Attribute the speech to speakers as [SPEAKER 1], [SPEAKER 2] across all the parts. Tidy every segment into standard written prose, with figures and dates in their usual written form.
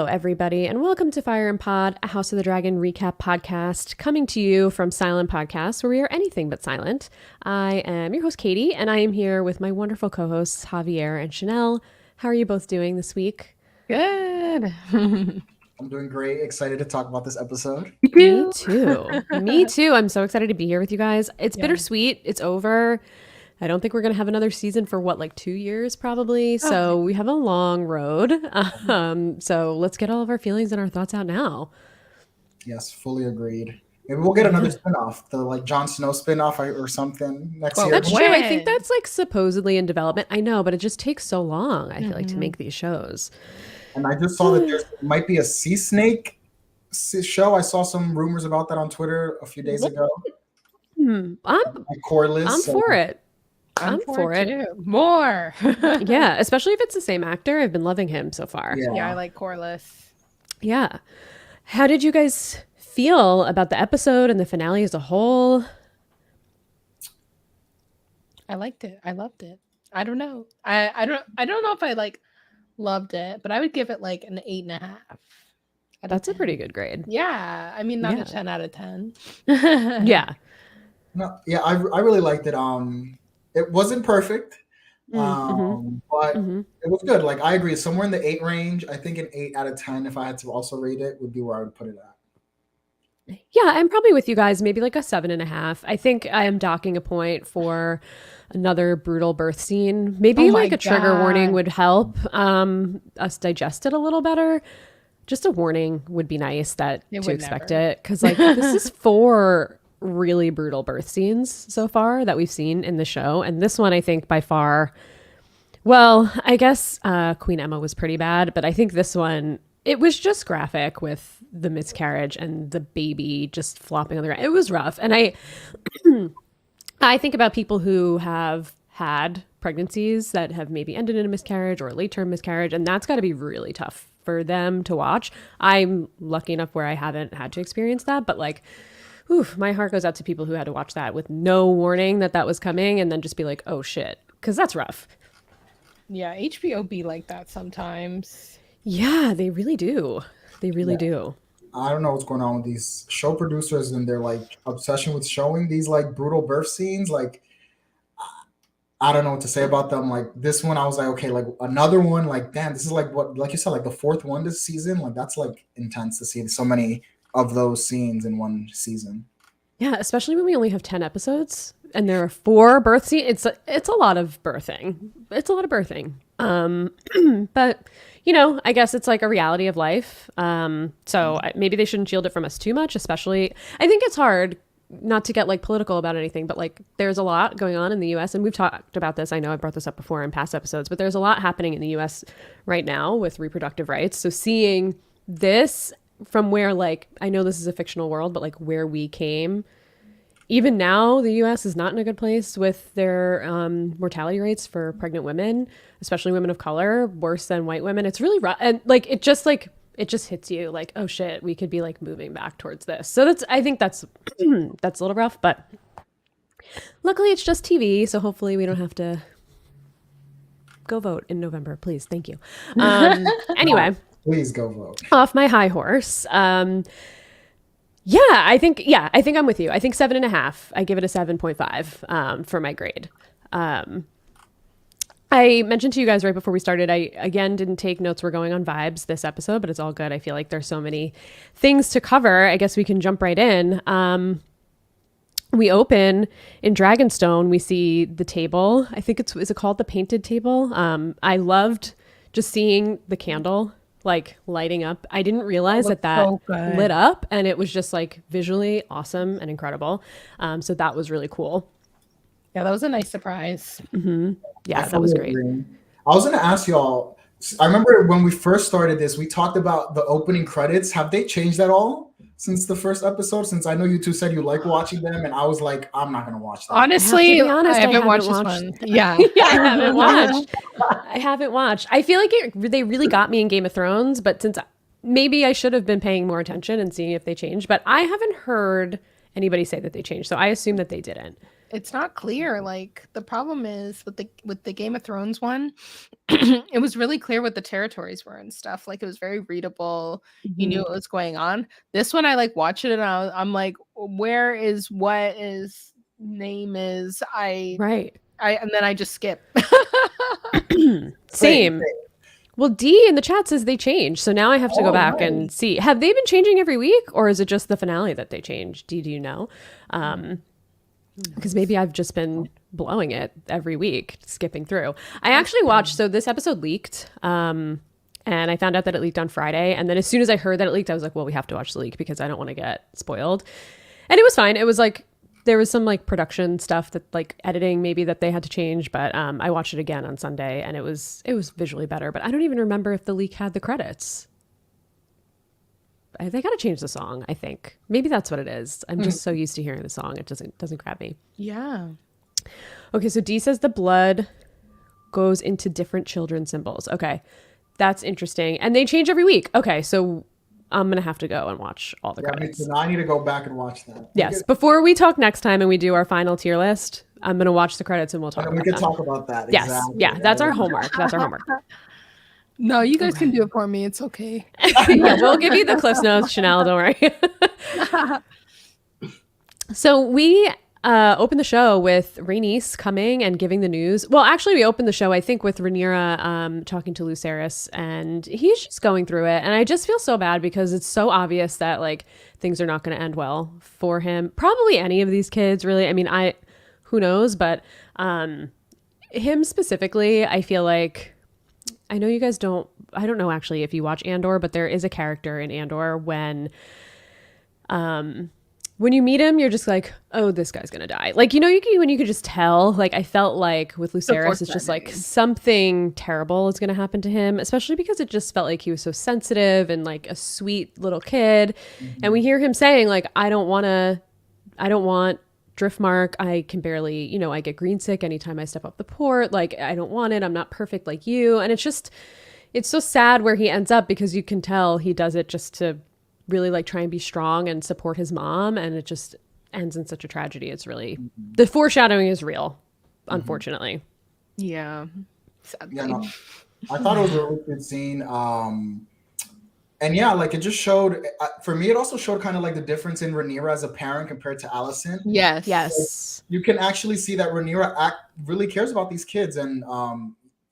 [SPEAKER 1] Hello, everybody, and welcome to Fire and Pod, a House of the Dragon recap podcast, coming to you from Silent Podcast, where we are anything but silent. I am your host, Katie, and I am here with my wonderful co-hosts, Javier and Chanelle. How are you both doing this week?
[SPEAKER 2] Good.
[SPEAKER 3] I'm doing great. Excited to talk about this episode.
[SPEAKER 1] Me too. Me too. I'm so excited to be here with you guys. It's bittersweet. It's over. I don't think we're going to have another season for 2 years probably. So we have a long road. So let's get all of our feelings and our thoughts out now.
[SPEAKER 3] Yes, fully agreed. Maybe we'll get another spinoff, the Jon Snow spinoff or something next year.
[SPEAKER 1] That's true. I think that's supposedly in development. I know, but it just takes so long, I feel like, to make these shows.
[SPEAKER 3] And I just saw that there might be a sea snake show. I saw some rumors about that on Twitter a few days ago.
[SPEAKER 1] I'm for it. I'm for it.
[SPEAKER 2] Too. More.
[SPEAKER 1] Yeah, especially if it's the same actor. I've been loving him so far.
[SPEAKER 2] Yeah, I like Corliss.
[SPEAKER 1] Yeah. How did you guys feel about the episode and the finale as a whole?
[SPEAKER 2] I liked it. I loved it. I don't know. I don't know if I loved it, but I would give it an 8.5.
[SPEAKER 1] That's a pretty good grade.
[SPEAKER 2] Yeah. I mean, not a 10 out of 10.
[SPEAKER 1] Yeah.
[SPEAKER 3] No, yeah, I really liked it. It wasn't perfect, but it was good. I agree. Somewhere in the 8 range. I think an 8 out of 10, if I had to also rate it, would be where I would put it at.
[SPEAKER 1] Yeah, I'm probably with you guys. Maybe a 7.5. I think I am docking a point for another brutal birth scene. Maybe a trigger warning would help us digest it a little better. Just a warning would be nice to expect it. Because this is 4 really brutal birth scenes so far that we've seen in the show. And this one, I think by far, well, I guess Queen Emma was pretty bad. But I think this one, it was just graphic with the miscarriage and the baby just flopping on the ground. It was rough. And I think about people who have had pregnancies that have maybe ended in a miscarriage or a late-term miscarriage, and that's got to be really tough for them to watch. I'm lucky enough where I haven't had to experience that, but my heart goes out to people who had to watch that with no warning that was coming and then just be like, oh shit, because that's rough.
[SPEAKER 2] Yeah, HBO be like that sometimes.
[SPEAKER 1] Yeah, they really do. They really do.
[SPEAKER 3] I don't know what's going on with these show producers and their obsession with showing these brutal birth scenes. I don't know what to say about them. This one, I was okay, another one, damn, this is what, you said, the 4th one this season. That's intense to see so many of those scenes in one season.
[SPEAKER 1] Yeah, especially when we only have 10 episodes and there are 4 birth scenes. It's a lot of birthing. It's a lot of birthing. But I guess it's a reality of life. So maybe they shouldn't shield it from us too much, especially I think it's hard not to get political about anything, but there's a lot going on in the US, and we've talked about this. I know I brought this up before in past episodes, but there's a lot happening in the US right now with reproductive rights. So seeing this from where I know this is a fictional world, but where we came, even now the US is not in a good place with their mortality rates for pregnant women, especially women of color, worse than white women. It's really rough, and it just hits you oh shit, we could be moving back towards this. So I think that's that's a little rough, but luckily it's just TV, so hopefully we don't have to go vote in November, please. Thank you. Anyway.
[SPEAKER 3] Please go vote.
[SPEAKER 1] Off my high horse. I think I'm with you. I think 7.5. I give it a 7.5 for my grade. I mentioned to you guys right before we started, I again didn't take notes. We're going on vibes this episode, but it's all good. I feel like there's so many things to cover. I guess we can jump right in. We open in Dragonstone. We see the table. I think is it called the painted table? I loved just seeing the candle lighting up. I didn't realize that so lit up, and it was just visually awesome and incredible. So that was really cool.
[SPEAKER 2] Yeah, that was a nice surprise.
[SPEAKER 1] Mm-hmm. Yeah, that was great.
[SPEAKER 3] I was going to ask y'all, I remember when we first started this, we talked about the opening credits. Have they changed at all since the first episode? Since I know you two said you like watching them, and I was I'm not going to watch them.
[SPEAKER 2] Honestly, I haven't watched this one. Yeah.
[SPEAKER 1] I haven't watched. I feel they really got me in Game of Thrones, but since maybe I should have been paying more attention and seeing if they changed, but I haven't heard anybody say that they changed, so I assume that they didn't.
[SPEAKER 2] it's not clear. Like the problem is with the Game of Thrones one, it was really clear what the territories were and stuff. Like it was very readable. You knew what was going on. This one, I like watched it and I'm like, where is what his name is?
[SPEAKER 1] Right.
[SPEAKER 2] And then I just skip.
[SPEAKER 1] Same. Well, D in the chat says they changed, so now I have to go back and see. Have they been changing every week, or is it just the finale that they changed? D, do you know? Because maybe I've just been blowing it every week, skipping through. I actually watched, so this episode leaked, and I found out that it leaked on Friday, and then as soon as I heard that it leaked, I was like, well, we have to watch the leak because I don't want to get spoiled. And it was fine. It was like, there was some like production stuff that like editing maybe that they had to change, but I watched it again on Sunday and it was visually better, but I don't even remember if the leak had the credits. They got to change the song, I think. Maybe that's what it is. I'm just so used to hearing the song. It doesn't grab me.
[SPEAKER 2] Yeah.
[SPEAKER 1] Okay, so D says the blood goes into different children's symbols. Okay, that's interesting. And they change every week. Okay, so I'm going to have to go and watch all the credits.
[SPEAKER 3] I need to go back and watch that.
[SPEAKER 1] Yes. Before we talk next time and we do our final tier list, I'm going to watch the credits and we'll talk about that.
[SPEAKER 3] We can talk about that.
[SPEAKER 1] Yes.
[SPEAKER 3] Exactly.
[SPEAKER 1] Yeah. That's our homework. That's our homework.
[SPEAKER 2] No, you guys can do it for me. It's okay.
[SPEAKER 1] Yeah, we'll give you the Cliff Notes, Chanelle. Don't worry. So we opened the show with Rhaenys coming and giving the news. Well, actually, we opened the show, I think, with Rhaenyra talking to Lucerys, and he's just going through it. And I just feel so bad because it's so obvious that like things are not going to end well for him. Probably any of these kids, really. I mean, who knows? But him specifically, I feel like, I know you guys don't, I don't know actually if you watch Andor, but there is a character in Andor when you meet him, you're just like, oh, this guy's gonna die. Like, you know, when you could just tell, like, I felt like with Lucerys, it's just like something terrible is gonna happen to him, especially because it just felt like he was so sensitive and like a sweet little kid. Mm-hmm. And we hear him saying like, I don't want Driftmark. I can barely, you know, I get green sick anytime I step up the port. Like, I don't want it. I'm not perfect like you. And it's so sad where he ends up because you can tell he does it just to really like try and be strong and support his mom, and it just ends in such a tragedy. It's really, the foreshadowing is real, unfortunately.
[SPEAKER 2] Yeah. Sadly.
[SPEAKER 3] Yeah, no, I thought it was a really good scene. And yeah, like it just showed, for me, it also showed kind of like the difference in Rhaenyra as a parent compared to Alicent.
[SPEAKER 2] Yes.
[SPEAKER 1] Yes.
[SPEAKER 3] Like, you can actually see that Rhaenyra really cares about these kids, and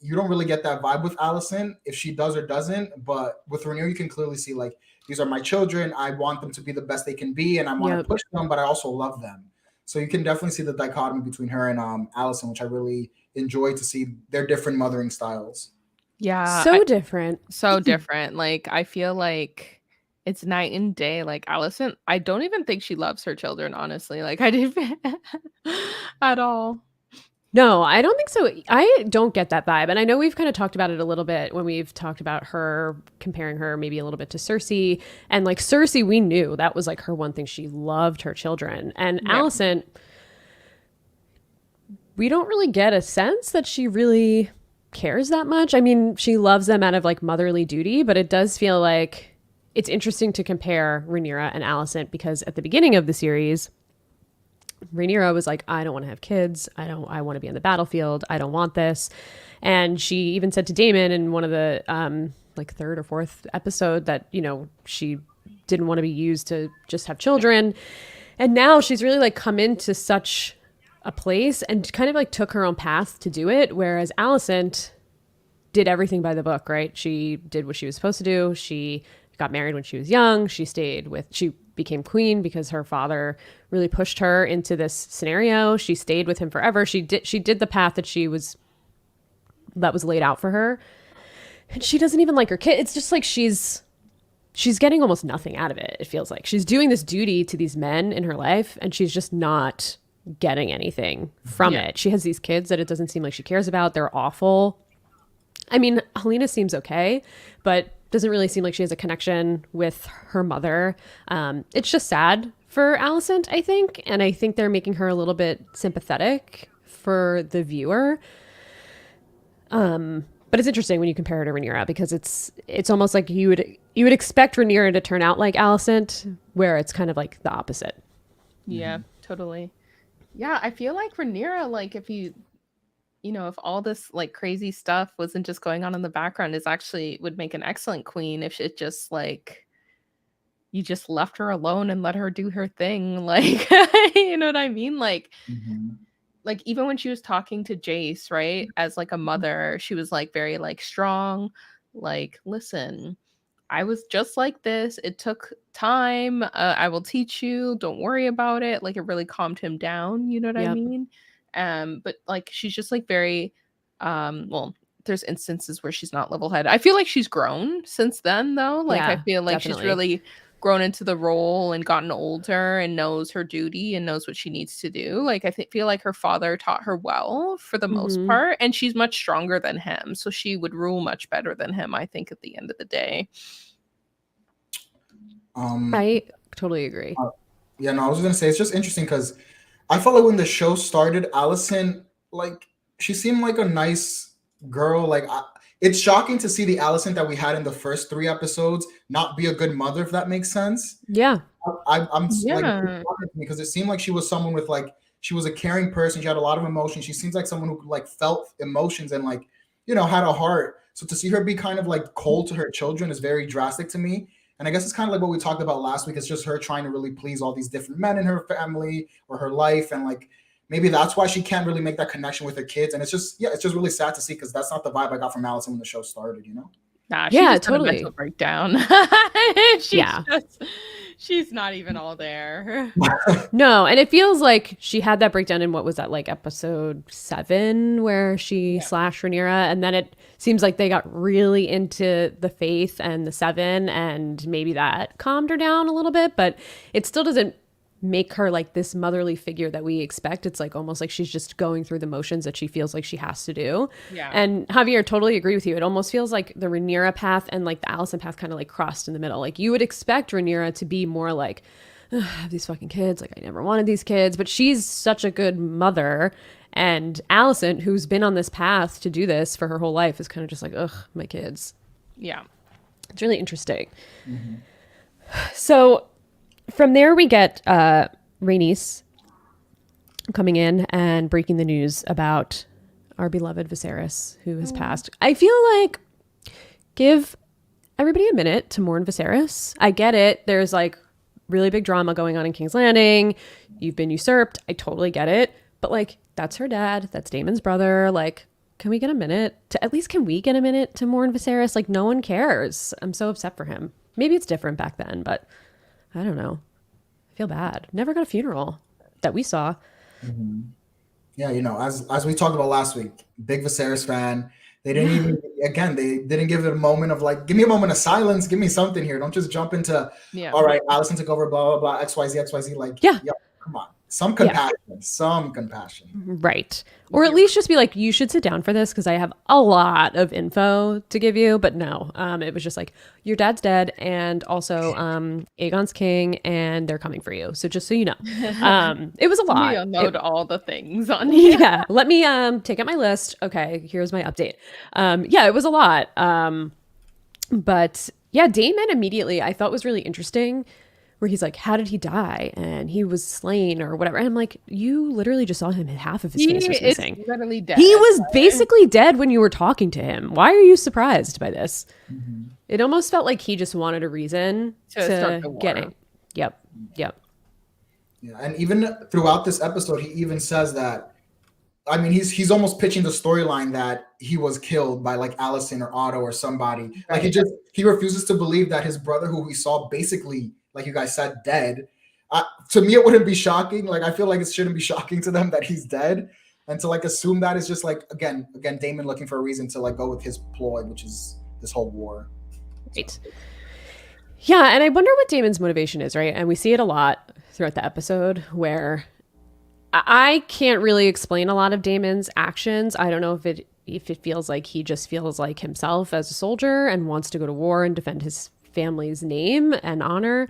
[SPEAKER 3] you don't really get that vibe with Alicent if she does or doesn't. But with Rhaenyra, you can clearly see like, these are my children. I want them to be the best they can be, and I want to push them, but I also love them. So you can definitely see the dichotomy between her and Alicent, which I really enjoy to see their different mothering styles.
[SPEAKER 2] Yeah.
[SPEAKER 1] So different.
[SPEAKER 2] So different. Like, I feel like it's night and day. Like, Alicent, I don't even think she loves her children, honestly. Like, I didn't at all.
[SPEAKER 1] No, I don't think so. I don't get that vibe. And I know we've kind of talked about it a little bit when we've talked about her, comparing her maybe a little bit to Cersei. And like Cersei, we knew that was like her one thing. She loved her children. And Alicent, we don't really get a sense that she really cares that much. I mean, she loves them out of like motherly duty, but it does feel like it's interesting to compare Rhaenyra and Alicent because at the beginning of the series, Rhaenyra was like, I don't want to have kids. I want to be on the battlefield. I don't want this. And she even said to Daemon in one of the like third or fourth episode that, you know, she didn't want to be used to just have children. And now she's really like come into such a place and kind of like took her own path to do it. Whereas Alicent did everything by the book, right? She did what she was supposed to do. She got married when she was young. She became queen because her father really pushed her into this scenario. She stayed with him forever. She did the path that was laid out for her. And she doesn't even like her kid. It's just like she's getting almost nothing out of it. It feels like she's doing this duty to these men in her life and she's just not getting anything from it. She has these kids that it doesn't seem like she cares about. They're awful. I mean, Helena seems okay, but doesn't really seem like she has a connection with her mother. It's just sad for Alicent, I think. And I think they're making her a little bit sympathetic for the viewer. But it's interesting when you compare her to Rhaenyra because it's almost like you would expect Rhaenyra to turn out like Alicent, where it's kind of like the opposite.
[SPEAKER 2] Yeah, totally. Yeah, I feel like Rhaenyra, like if if all this like crazy stuff wasn't just going on in the background, is actually would make an excellent queen if it just like you just left her alone and let her do her thing. Like, you know what I mean?
[SPEAKER 3] Mhm.
[SPEAKER 2] Like even when she was talking to Jace, right, as like a mother, she was like very like strong, like, listen, I was just like this. It took time. I will teach you. Don't worry about it. Like it really calmed him down. You know what I
[SPEAKER 1] Yep.
[SPEAKER 2] mean? But like she's just like very, well, there's instances where she's not level headed. I feel like she's grown since then, though. Like I
[SPEAKER 1] Yeah,
[SPEAKER 2] feel like she's
[SPEAKER 1] definitely.
[SPEAKER 2] really grown into the role and gotten older and knows her duty and knows what she needs to do. Like feel like her father taught her well for the most
[SPEAKER 1] Hmm.
[SPEAKER 2] part, and she's much stronger than him, so she would rule much better than him. I think at the end of the day.
[SPEAKER 3] Um,
[SPEAKER 1] I totally agree.
[SPEAKER 3] yeah, no, I was gonna say it's just interesting because I felt like when the show started, Allison, like, she seemed like a nice girl. It's shocking to see the Allison that we had in the first 3 episodes not be a good mother, if that makes sense.
[SPEAKER 1] Yeah.
[SPEAKER 3] I'm like, it's
[SPEAKER 2] Yeah.
[SPEAKER 3] shocking to me because it seemed like she was someone with like, she was a caring person. She had a lot of emotion. She seems like someone who like felt emotions and like, had a heart. So to see her be kind of like cold to her children is very drastic to me. And I guess it's kind of like what we talked about last week. It's just her trying to really please all these different men in her family or her life. And like, maybe that's why she can't really make that connection with her kids. And it's just, yeah, it's just really sad to see because that's not the vibe I got from Allison when the show started.
[SPEAKER 2] Nah, she
[SPEAKER 1] Yeah,
[SPEAKER 2] just had a mental
[SPEAKER 1] totally.
[SPEAKER 2] breakdown.
[SPEAKER 1] Yeah.
[SPEAKER 2] She's not even all there.
[SPEAKER 1] No, and it feels like she had that breakdown in what was that, like episode 7 where she
[SPEAKER 2] Yeah.
[SPEAKER 1] slashed Rhaenyra, and then it seems like they got really into the faith and the 7, and maybe that calmed her down a little bit, but it still doesn't make her like this motherly figure that we expect. It's like almost like she's just going through the motions that she feels like she has to do.
[SPEAKER 2] Yeah.
[SPEAKER 1] And Javier, totally agree with you. It almost feels like the Rhaenyra path and like the Allison path kind of like crossed in the middle. Like you would expect Rhaenyra to be more like, I have these fucking kids. Like I never wanted these kids, but she's such a good mother. And Allison, who's been on this path to do this for her whole life, is kind of just like, ugh, my kids.
[SPEAKER 2] Yeah.
[SPEAKER 1] It's really interesting. So from there, we get Rhaenys coming in and breaking the news about our beloved Viserys, who has passed. I feel like give everybody a minute to mourn Viserys. I get it. There's like really big drama going on in King's Landing. You've been usurped. I totally get it. But like, that's her dad. That's Daemon's brother. Like, can we get a minute to, at least can we get a minute to mourn Viserys? Like, no one cares. I'm so upset for him. Maybe it's different back then, but I don't know. I feel bad. Never got a funeral that we saw.
[SPEAKER 3] Yeah, as we talked about last week, big Viserys fan. They didn't even again, they didn't give it a moment of like, give me a moment of silence, give me something here. Don't just jump into,
[SPEAKER 2] Yeah.
[SPEAKER 3] all right, Allison took over, blah, blah, blah, XYZ, XYZ. Like,
[SPEAKER 1] Yeah.
[SPEAKER 3] yeah, come on. Some
[SPEAKER 1] Yeah.
[SPEAKER 3] compassion. Some compassion.
[SPEAKER 1] Right. Or at least just be like, you should sit down for this because I have a lot of info to give you. But no, it was just like, your dad's dead and also Aegon's king and they're coming for you. So just so you know, it was a
[SPEAKER 2] Let me
[SPEAKER 1] lot.
[SPEAKER 2] unload all the things on you.
[SPEAKER 1] Yeah. Let me take out my list. Okay, here's my update. Yeah, it was a lot. But yeah, Damon immediately I thought was really interesting where he's like, how did he die? And he was slain or whatever. And I'm like, you literally just saw him, half of his
[SPEAKER 2] He
[SPEAKER 1] face was
[SPEAKER 2] is
[SPEAKER 1] missing.
[SPEAKER 2] literally dead.
[SPEAKER 1] He was basically dead when you were talking to him. Why are you surprised by this? It almost felt like he just wanted a reason
[SPEAKER 2] To start the
[SPEAKER 1] get
[SPEAKER 2] war.
[SPEAKER 1] it. Yep. Yep.
[SPEAKER 3] Yeah. And even throughout this episode, he even says that, I mean, he's almost pitching the storyline that he was killed by like Allison or Otto or somebody. Like
[SPEAKER 2] Right.
[SPEAKER 3] he refuses to believe that his brother, who we saw basically, like you guys said, dead. To me, it wouldn't be shocking. Like I feel like it shouldn't be shocking to them that he's dead, and to like assume that is just like again, Damon looking for a reason to like go with his ploy, which is this whole war.
[SPEAKER 1] Right. Yeah, and I wonder what Damon's motivation is, right? And we see it a lot throughout the episode where I can't really explain a lot of Damon's actions. I don't know if it feels like he just feels like himself as a soldier and wants to go to war and defend his family's name and honor,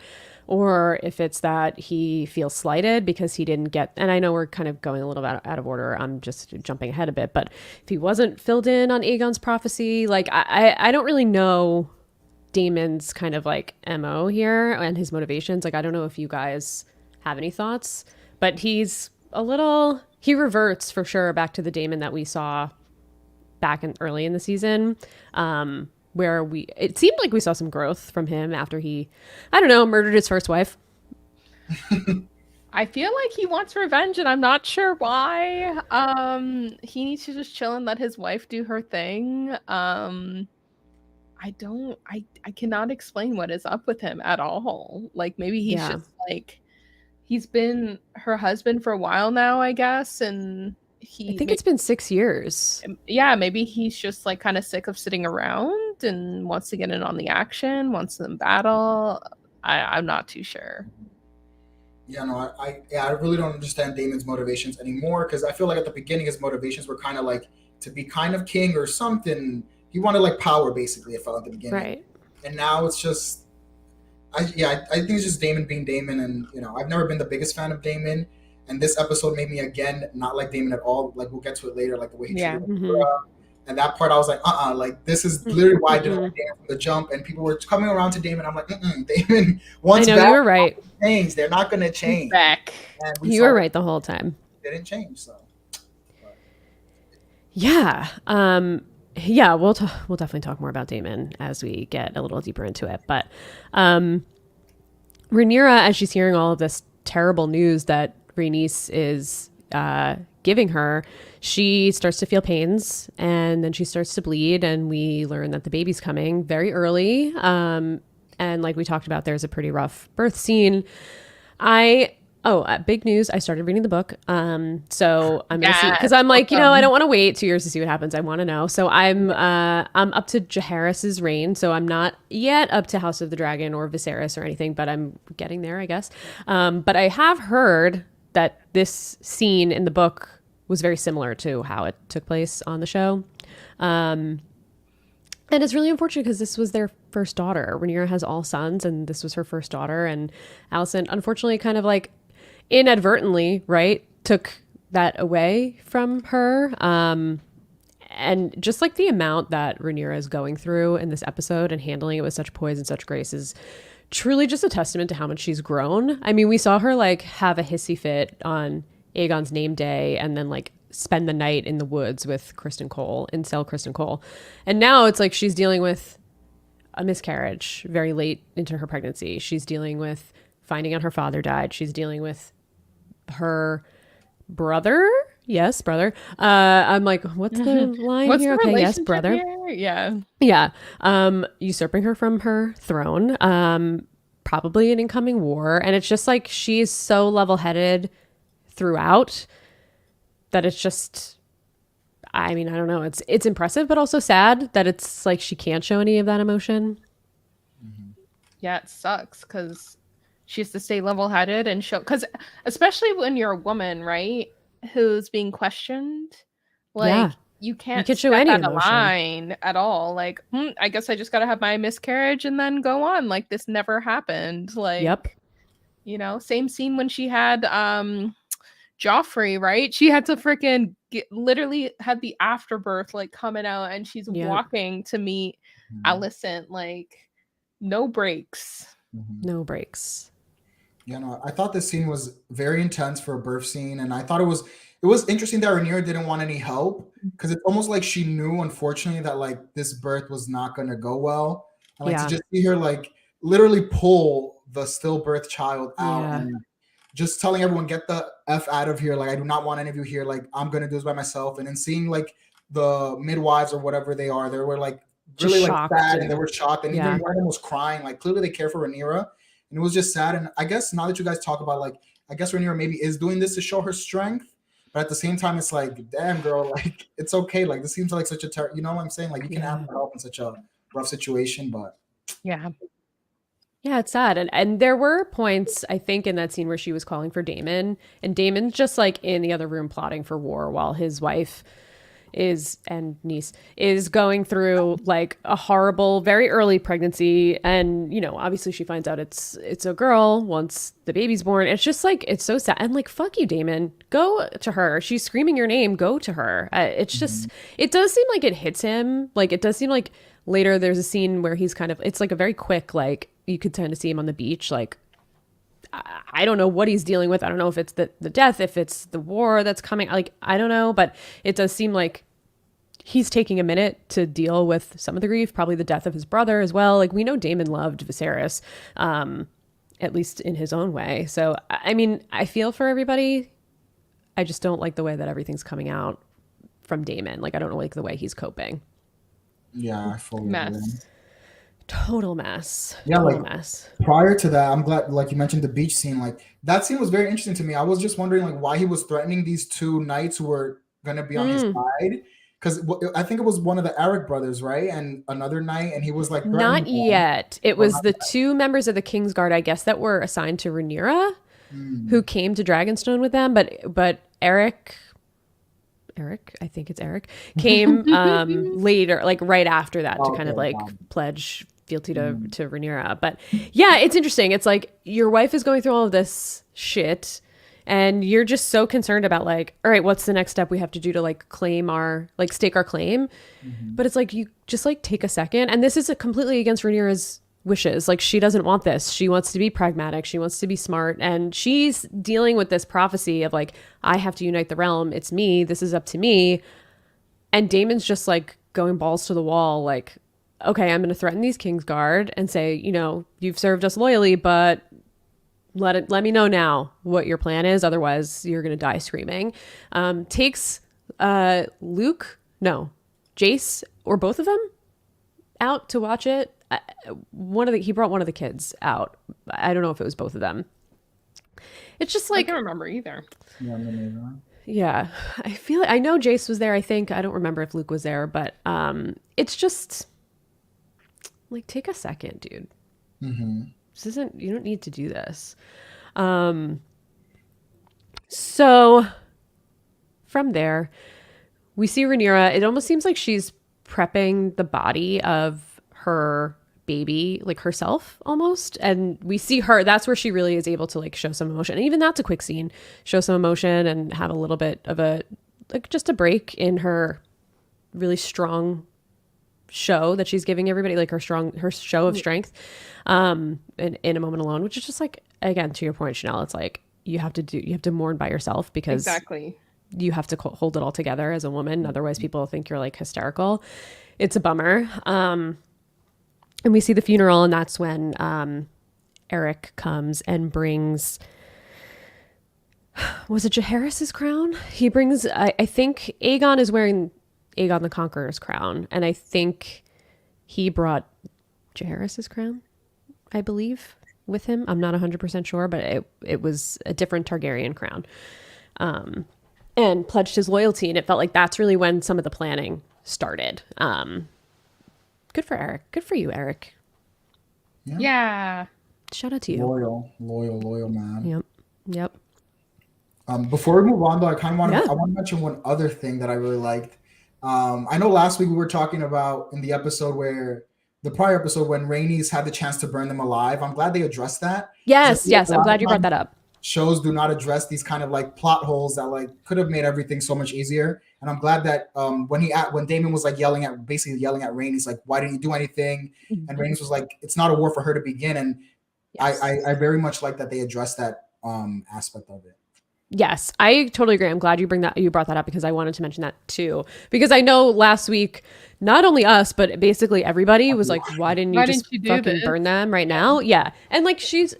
[SPEAKER 1] or if it's that he feels slighted because he didn't get, and I know we're kind of going a little bit out of order, I'm just jumping ahead a bit, but if he wasn't filled in on Aegon's prophecy, like I don't really know Damon's kind of like MO here and his motivations. Like I don't know if you guys have any thoughts, but he's little, he reverts for sure back to the Damon that we saw back in early in the season, where it seemed like we saw some growth from him after he, I don't know, murdered his first wife.
[SPEAKER 2] I feel like he wants revenge, and I'm not sure why. He needs to just chill and let his wife do her thing. I cannot explain what is up with him at all. Like, maybe he's just like, he's been her husband for a while now, I guess, and
[SPEAKER 1] I think it's been 6 years.
[SPEAKER 2] Yeah, maybe he's just like kind of sick of sitting around and wants to get in on the action, wants them battle. I'm not too sure.
[SPEAKER 3] Yeah, no, I really don't understand Damon's motivations anymore, because I feel like at the beginning his motivations were kind of like to be kind of king or something. He wanted like power, basically. It felt at the beginning,
[SPEAKER 1] right?
[SPEAKER 3] And now it's just, I think it's just Damon being Damon, and I've never been the biggest fan of Damon, and this episode made me again not like Damon at all. Like, we'll get to it later, like the way he treated her. And that part I was like, like, this is literally why I didn't like Damon from the jump, and people were coming around to Damon. I'm like, Damon, once
[SPEAKER 1] I know, you were right.
[SPEAKER 3] Change. They're not going to change.
[SPEAKER 2] Back.
[SPEAKER 1] You were right the whole time.
[SPEAKER 3] They didn't change, so. But.
[SPEAKER 1] Yeah. Yeah, we'll definitely talk more about Damon as we get a little deeper into it. But Rhaenyra, as she's hearing all of this terrible news that Rhaenys is giving her, she starts to feel pains, and then she starts to bleed, and we learn that the baby's coming very early. And like we talked about, there's a pretty rough birth scene. Big news. I started reading the book. So I'm going to see, because I'm like, I don't want to wait 2 years to see what happens. I want to know. So I'm up to Jaehaerys's reign. So I'm not yet up to House of the Dragon or Viserys or anything, but I'm getting there, I guess. But I have heard that this scene in the book was very similar to how it took place on the show. And it's really unfortunate because this was their first daughter. Rhaenyra has all sons, and this was her first daughter. And Alicent, unfortunately, kind of like inadvertently, right, took that away from her. And just like the amount that Rhaenyra is going through in this episode and handling it with such poise and such grace is truly just a testament to how much she's grown. I mean, we saw her like have a hissy fit on Aegon's name day and then like spend the night in the woods with Kristen Cole, incel Kristen Cole. And now it's like she's dealing with a miscarriage very late into her pregnancy. She's dealing with finding out her father died. She's dealing with her brother. Yes, brother. I'm like, what's the line
[SPEAKER 2] what's
[SPEAKER 1] here?
[SPEAKER 2] The
[SPEAKER 1] okay, yes, brother.
[SPEAKER 2] Here? Yeah.
[SPEAKER 1] Yeah. Usurping her from her throne. Probably an incoming war. And it's just like she's so level-headed throughout that it's just, I mean, I don't know. It's impressive, but also sad that it's like she can't show any of that emotion.
[SPEAKER 2] Yeah, it sucks because she has to stay level-headed and show, because especially when you're a woman, right, who's being questioned, like you can't
[SPEAKER 1] show any
[SPEAKER 2] out
[SPEAKER 1] emotion.
[SPEAKER 2] Of line at all. Like, I guess I just gotta have my miscarriage and then go on. Like, this never happened. Like,
[SPEAKER 1] yep.
[SPEAKER 2] Same scene when she had Joffrey, right? She had to freaking literally had the afterbirth like coming out, and she's walking to meet Alicent. Like, no breaks.
[SPEAKER 1] No breaks.
[SPEAKER 3] Yeah, no, I thought this scene was very intense for a birth scene, and I thought it was interesting that Rhaenyra didn't want any help, because it's almost like she knew, unfortunately, that like this birth was not going to go well, and like to just see her like literally pull the stillbirth child out and just telling everyone, get the F out of here. Like, I do not want any of you here. Like, I'm going to do this by myself. And then seeing like the midwives or whatever they are, they were like really like sad, and they were shocked. And even one of them was crying. Like, clearly they care for Rhaenyra. And it was just sad. And I guess now that you guys talk about, like, I guess Rhaenyra maybe is doing this to show her strength. But at the same time, it's like, damn, girl, like, it's okay. Like, this seems like such a, you know what I'm saying? Like, you can have help in such a rough situation, but.
[SPEAKER 1] Yeah, it's sad. And there were points, I think, in that scene where she was calling for Daemon, and Daemon's just like in the other room plotting for war while his wife and niece is going through like a horrible, very early pregnancy. And, obviously she finds out it's a girl once the baby's born. It's just like, it's so sad. And like, fuck you, Daemon, go to her. She's screaming your name. Go to her. It's just, it does seem like it hits him. Like, it does seem like later there's a scene where he's kind of, it's like a very quick, like, you could tend to see him on the beach, like I don't know what he's dealing with. I don't know if it's the death, if it's the war that's coming. Like, I don't know, but it does seem like he's taking a minute to deal with some of the grief, probably the death of his brother as well. Like, we know Daemon loved Viserys, at least in his own way. So, I mean, I feel for everybody. I just don't like the way that everything's coming out from Daemon. Like, I don't like the way he's coping.
[SPEAKER 3] Yeah, I fully agree.
[SPEAKER 2] Mess.
[SPEAKER 1] Total mess.
[SPEAKER 3] Yeah,
[SPEAKER 1] Total
[SPEAKER 3] like
[SPEAKER 1] mess.
[SPEAKER 3] prior to that, I'm glad, like you mentioned, the beach scene. Like that scene was very interesting to me. I was just wondering, like, why he was threatening these two knights who were gonna be on his side. Because I think it was one of the Eric brothers, right, and another knight, and he was like threatening
[SPEAKER 1] Not
[SPEAKER 3] them.
[SPEAKER 1] yet. It was
[SPEAKER 3] not
[SPEAKER 1] the two members of the Kingsguard, I guess, that were assigned to Rhaenyra, who came to Dragonstone with them. But Eric, I think it's Eric, came later, like right after that, to kind of like pledge fealty to Rhaenyra. But yeah, it's interesting. It's like your wife is going through all of this shit, and you're just so concerned about like, all right, what's the next step we have to do to like claim our, like stake our claim? But it's like, you just like take a second. And this is completely against Rhaenyra's wishes. Like, she doesn't want this. She wants to be pragmatic. She wants to be smart. And she's dealing with this prophecy of like, I have to unite the realm. It's me. This is up to me. And Daemon's just like going balls to the wall. Like, okay, I'm going to threaten these Kingsguard and say, you know, you've served us loyally, but let me know now what your plan is. Otherwise, you're going to die screaming. Takes Jace, or both of them out to watch it. He brought one of the kids out. I don't know if it was both of them. It's just like,
[SPEAKER 2] I don't remember either.
[SPEAKER 3] Yeah, me neither.
[SPEAKER 1] Yeah, I know Jace was there. I think, I don't remember if Luke was there, but it's just like, take a second, dude. This isn't, you don't need to do this. So from there, we see Rhaenyra. It almost seems like she's prepping the body of her baby, like herself almost. And we see her, that's where she really is able to like show some emotion. And even that's a quick scene, show some emotion and have a little bit of a, like just a break in her really strong show that she's giving everybody, like her show of strength in a moment alone, which is just like, again, to your point, Chanelle, it's like you have to mourn by yourself, because
[SPEAKER 2] Exactly.
[SPEAKER 1] you have to hold it all together as a woman. Otherwise people think you're like hysterical. It's a bummer. And we see the funeral, and that's when Eric comes and brings, was it Jaehaerys's crown? He brings, I think Aegon is wearing Aegon the Conqueror's crown, and I think he brought Jaehaerys's crown, I believe, with him. I'm not 100% sure, but it was a different Targaryen crown, and pledged his loyalty. And it felt like that's really when some of the planning started. Good for Eric. Good for you, Eric.
[SPEAKER 2] Yeah.
[SPEAKER 1] Shout out to you.
[SPEAKER 3] Loyal man.
[SPEAKER 1] Yep.
[SPEAKER 3] Before we move on, though, I want to mention one other thing that I really liked. I know last week we were talking about in the prior episode when Rhaenys had the chance to burn them alive. I'm glad they addressed that.
[SPEAKER 1] Yes. I'm glad you brought that up.
[SPEAKER 3] Shows do not address these kind of like plot holes that like could have made everything so much easier. And I'm glad that when Daemon was like yelling at Rhaenys, like, why didn't you do anything? And Rhaenys was like, it's not a war for her to begin. And yes. I very much like that they addressed that aspect of it.
[SPEAKER 1] Yes, I totally agree. I'm glad you brought that up, because I wanted to mention that too. Because I know last week, not only us, but basically everybody was like, why didn't you just fucking burn them right now? Yeah. And like, a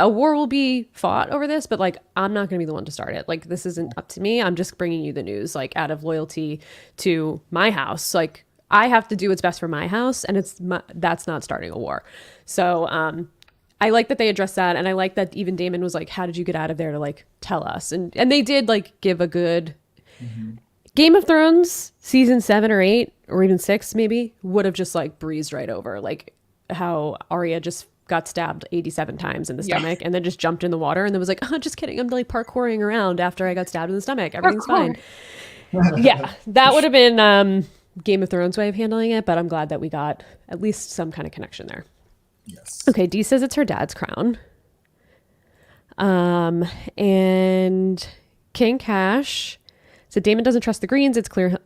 [SPEAKER 1] war will be fought over this, but like, I'm not going to be the one to start it. Like, this isn't up to me. I'm just bringing you the news, like out of loyalty to my house. Like, I have to do what's best for my house, and that's not starting a war. So, I like that they addressed that, and I like that even Daemon was like, how did you get out of there to like tell us? And they did like give a good Game of Thrones season 7 or 8 or even 6 maybe would have just like breezed right over, like how Arya just got stabbed 87 times in the stomach and then just jumped in the water and then was like, oh, just kidding, I'm like parkouring around after I got stabbed in the stomach, everything's fine. Yeah, that would have been Game of Thrones way of handling it, but I'm glad that we got at least some kind of connection there.
[SPEAKER 3] Yes.
[SPEAKER 1] Okay, Dee says it's her dad's crown. And King Cash said Daemon doesn't trust the Greens. It's clear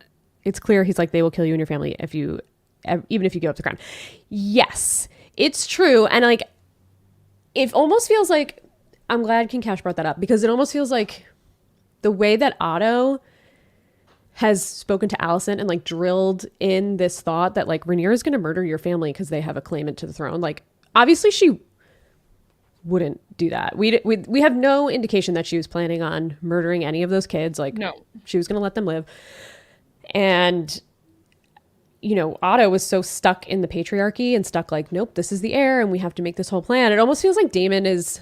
[SPEAKER 1] he's like, they will kill you and your family even if you give up the crown. Yes, it's true. And like, it almost feels like I'm glad King Cash brought that up, because it almost feels like the way that Otto has spoken to Alicent and like drilled in this thought that like Rhaenyra is going to murder your family because they have a claimant to the throne. Like, obviously she wouldn't do that. We have no indication that she was planning on murdering any of those kids. Like,
[SPEAKER 2] No.
[SPEAKER 1] she was going to let them live. And, you know, Otto was so stuck in the patriarchy and stuck like, nope, this is the heir and we have to make this whole plan. It almost feels like Daemon is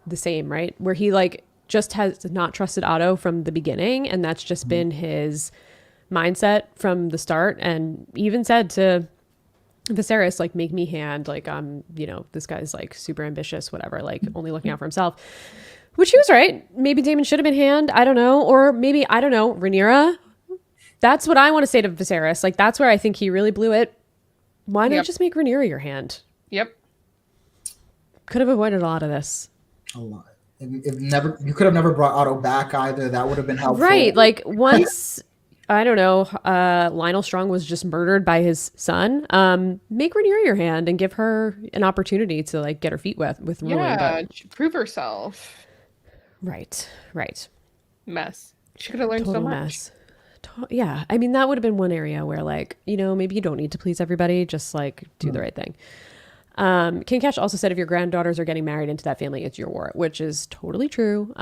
[SPEAKER 1] the same, right? Where he like just has not trusted Otto from the beginning, and that's just been his mindset from the start, and even said to Viserys, like, make me hand, like, I'm, you know, this guy's like super ambitious, whatever, like only looking out for himself, which he was right. Maybe Daemon should have been hand, I don't know. Or maybe, I don't know, Rhaenyra. That's what I want to say to Viserys. Like, that's where I think he really blew it. Why not just make Rhaenyra your hand?
[SPEAKER 2] Yep.
[SPEAKER 1] Could have avoided a lot of this.
[SPEAKER 3] A lot. If never, you could have never brought Otto back either. That would have been helpful.
[SPEAKER 1] Right. Like, once, I don't know, Lionel Strong was just murdered by his son, make Rhaenyra your hand and give her an opportunity to like get her feet wet with ruling.
[SPEAKER 2] Yeah, prove herself.
[SPEAKER 1] Right.
[SPEAKER 2] Mess. She could have learned
[SPEAKER 1] Total
[SPEAKER 2] so much.
[SPEAKER 1] mess. Yeah. I mean, that would have been one area where like, you know, maybe you don't need to please everybody. Just like do the right thing. King Cash also said if your granddaughters are getting married into that family, it's your war, which is totally true.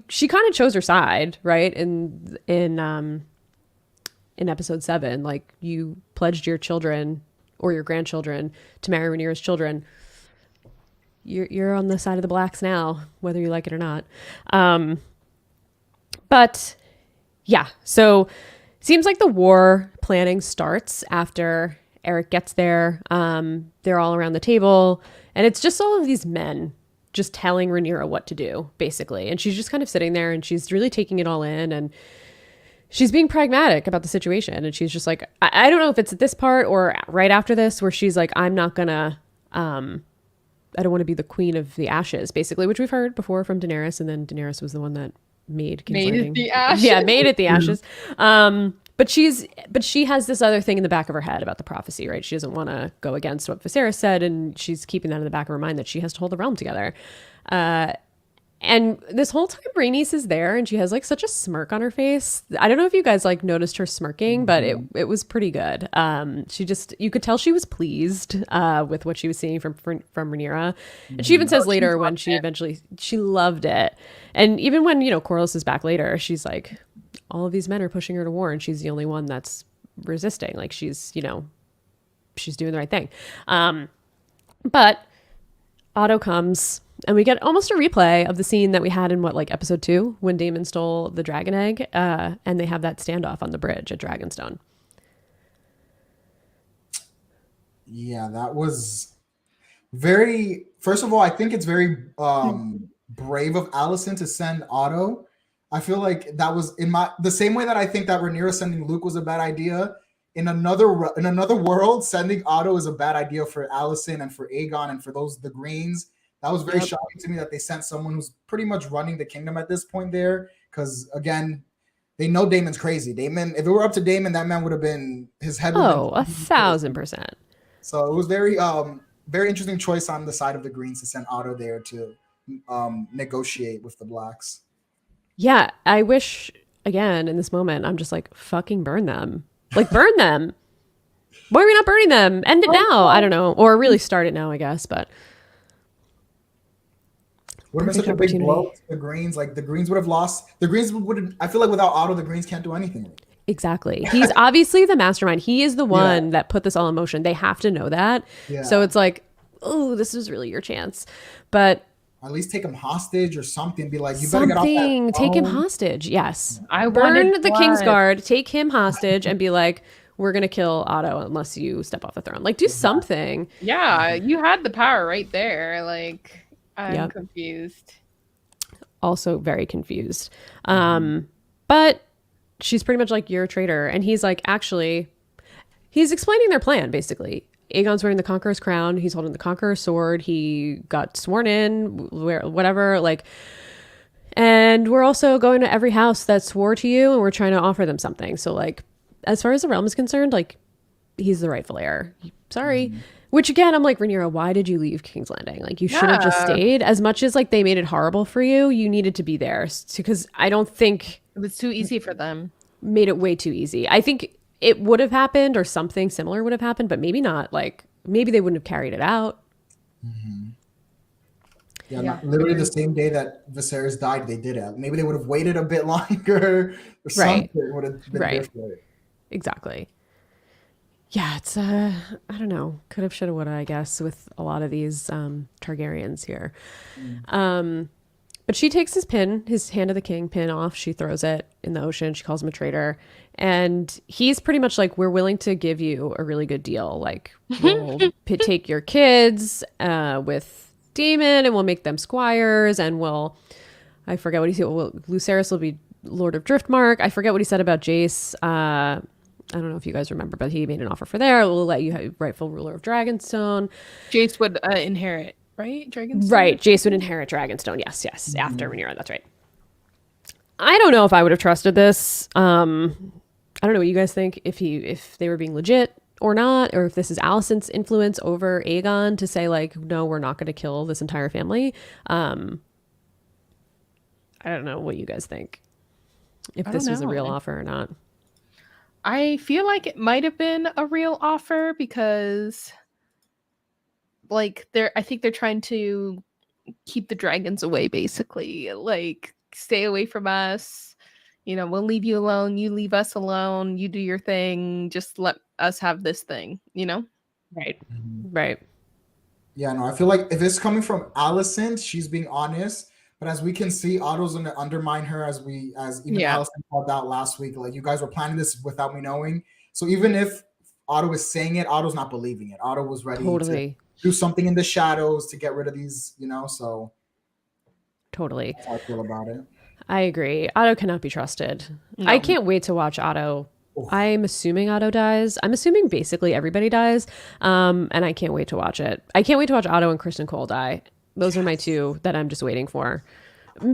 [SPEAKER 1] She kind of chose her side, right? In episode 7, like you pledged your children or your grandchildren to marry Rhaenyra's children. You're on the side of the blacks now, whether you like it or not. But yeah, so seems like the war planning starts after Eric gets there. They're all around the table, and it's just all of these men just telling Rhaenyra what to do, basically. And she's just kind of sitting there, and she's really taking it all in, and she's being pragmatic about the situation. And she's just like, I don't know if it's at this part or right after this, where she's like, I'm not gonna, I don't want to be the queen of the ashes, basically, which we've heard before from Daenerys. And then Daenerys was the one that made
[SPEAKER 2] it the ashes.
[SPEAKER 1] Yeah, made it the ashes. But she has this other thing in the back of her head about the prophecy, right? She doesn't want to go against what Viserys said, and she's keeping that in the back of her mind that she has to hold the realm together. And this whole time Rhaenys is there, and she has like such a smirk on her face. I don't know if you guys like noticed her smirking, but it was pretty good. You could tell she was pleased with what she was seeing from Rhaenyra. And she even says later when she loved it. And even when, you know, Corlys is back later, she's like, all of these men are pushing her to war, and she's the only one that's resisting. Like, she's, you know, she's doing the right thing. But Otto comes, and we get almost a replay of the scene that we had in episode 2 when Daemon stole the dragon egg, and they have that standoff on the bridge at Dragonstone.
[SPEAKER 3] Yeah, that was very. First of all, I think it's very brave of Alicent to send Otto. I feel like that was the same way that I think that Rhaenyra sending Luke was a bad idea. In another world, sending Otto is a bad idea for Alicent and for Aegon and for the Greens. That was very shocking to me that they sent someone who's pretty much running the kingdom at this point there. Because again, they know Daemon's crazy. Daemon, if it were up to Daemon, that man would have been his head.
[SPEAKER 1] Oh, 1,000%.
[SPEAKER 3] So it was very very interesting choice on the side of the Greens to send Otto there to negotiate with the blacks.
[SPEAKER 1] Yeah, I wish, again, in this moment, I'm just like, fucking burn them. Like, burn them. Why are we not burning them? End it now. I don't know. Or really start it now, I guess. But
[SPEAKER 3] would have been such a big blow to the Greens. Like, the Greens would have lost. The Greens would. I feel like without Otto, the Greens can't do anything.
[SPEAKER 1] Exactly. He's obviously the mastermind. He is the one that put this all in motion. They have to know that. Yeah. So it's like, oh, this is really your chance. But
[SPEAKER 3] at least take him hostage or something. Be like, you better get off that.
[SPEAKER 1] Take him hostage. Yes. I burn the Kingsguard, take him hostage, and be like, we're going to kill Otto unless you step off the throne. Like, do something.
[SPEAKER 2] Yeah, you had the power right there. Like, I'm confused.
[SPEAKER 1] Also very confused. But she's pretty much like, you're a traitor. And he's like, actually, he's explaining their plan, basically. Aegon's wearing the Conqueror's crown. He's holding the Conqueror's sword. He got sworn in, whatever, like, and we're also going to every house that swore to you, and we're trying to offer them something. So, like, as far as the realm is concerned, like, he's the rightful heir. Sorry. Which again, I'm like, Rhaenyra, why did you leave King's Landing? Like, you should have just
[SPEAKER 2] Yeah.
[SPEAKER 1] stayed. As much as like they made it horrible for you, you needed to be there because I don't think
[SPEAKER 2] It was too easy for them.
[SPEAKER 1] made it way too easy. I think it would have happened or something similar would have happened, but maybe not. Like, maybe they wouldn't have carried it out.
[SPEAKER 3] Yeah,
[SPEAKER 2] Yeah.
[SPEAKER 3] literally the same day that Viserys died, they did it. Maybe they would have waited a bit longer, or
[SPEAKER 1] Right.
[SPEAKER 3] something would have been
[SPEAKER 1] Right.
[SPEAKER 3] different.
[SPEAKER 1] Exactly. Yeah, it's I don't know, could have, should have, would have, I guess, with a lot of these Targaryens here. But she takes his Hand of the King pin off. She throws it in the ocean. She calls him a traitor, and he's pretty much like, "We're willing to give you a really good deal. Like, we'll take your kids with Daemon, and we'll make them squires, and I forget what he said. Lucerys will be Lord of Driftmark. I forget what he said about Jace. I don't know if you guys remember, but he made an offer for there. We'll let you have rightful ruler of Dragonstone.
[SPEAKER 2] Jace would inherit, right? Dragonstone?
[SPEAKER 1] Right. Jace would inherit Dragonstone. Yes. After Rhaenyra. That's right. I don't know if I would have trusted this. I don't know what you guys think, if they were being legit or not, or if this is Alicent's influence over Aegon to say like, no, we're not going to kill this entire family. I don't know what you guys think, if this was a real offer or not.
[SPEAKER 2] I feel like it might have been a real offer because like I think they're trying to keep the dragons away, basically. Like, stay away from us. You know, we'll leave you alone. You leave us alone. You do your thing. Just let us have this thing, you know?
[SPEAKER 1] Right. Right.
[SPEAKER 3] Yeah, no, I feel like if it's coming from Alicent, she's being honest. But as we can see, Otto's gonna undermine her, as even Alicent called out last week. Like, you guys were planning this without me knowing. So even if Otto is saying it, Otto's not believing it. Otto was ready to do something in the shadows to get rid of these, so
[SPEAKER 1] totally.
[SPEAKER 3] That's how I feel about it.
[SPEAKER 1] I agree. Otto cannot be trusted.
[SPEAKER 2] No.
[SPEAKER 1] I can't wait to watch Otto. I'm assuming Otto dies. I'm assuming basically everybody dies. And I can't wait to watch it. I can't wait to watch Otto and Kristen Cole die. Those are my two that I'm just waiting for.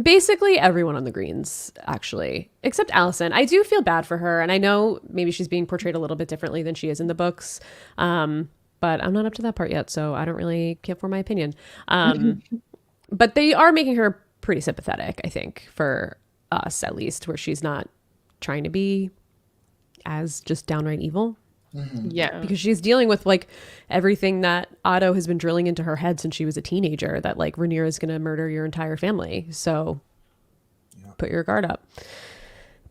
[SPEAKER 1] Basically everyone on the Greens, actually, except Alicent. I do feel bad for her, and I know maybe she's being portrayed a little bit differently than she is in the books. But I'm not up to that part yet, so I don't really care for my opinion. But they are making her pretty sympathetic, I think, for us at least, where she's not trying to be as just downright evil.
[SPEAKER 2] Yeah.
[SPEAKER 1] Because she's dealing with like everything that Otto has been drilling into her head since she was a teenager, that like Rhaenyra is going to murder your entire family. So put your guard up.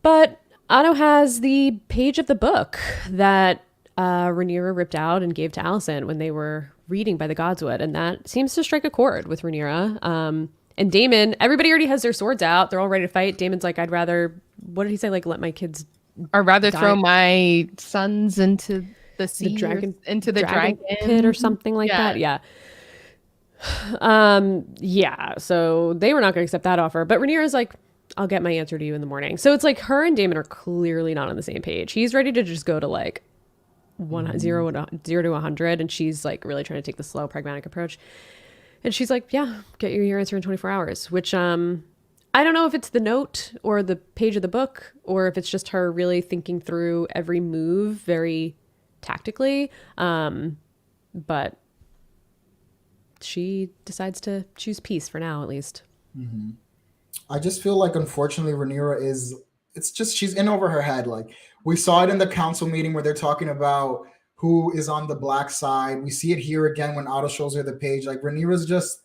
[SPEAKER 1] But Otto has the page of the book that Rhaenyra ripped out and gave to Alicent when they were reading by the Godswood. And that seems to strike a chord with Rhaenyra. And Daemon, everybody already has their swords out. They're all ready to fight. Daemon's like, I'd rather, what did he say? Like, let my kids
[SPEAKER 2] or rather throw my sons into the sea, into the dragon
[SPEAKER 1] pit or something like that. Yeah. So they were not going to accept that offer, but Rhaenyra's like, I'll get my answer to you in the morning. So it's like her and Daemon are clearly not on the same page. He's ready to just go to like 0 to 100, and she's like really trying to take the slow, pragmatic approach. And she's like, yeah, get your answer in 24 hours, which I don't know if it's the note or the page of the book, or if it's just her really thinking through every move very tactically. But she decides to choose peace for now, at least.
[SPEAKER 3] I just feel like, unfortunately, Rhaenyra she's in over her head. Like, we saw it in the council meeting where they're talking about who is on the black side. We see it here again when Otto shows her the page. Like, Rhaenyra's just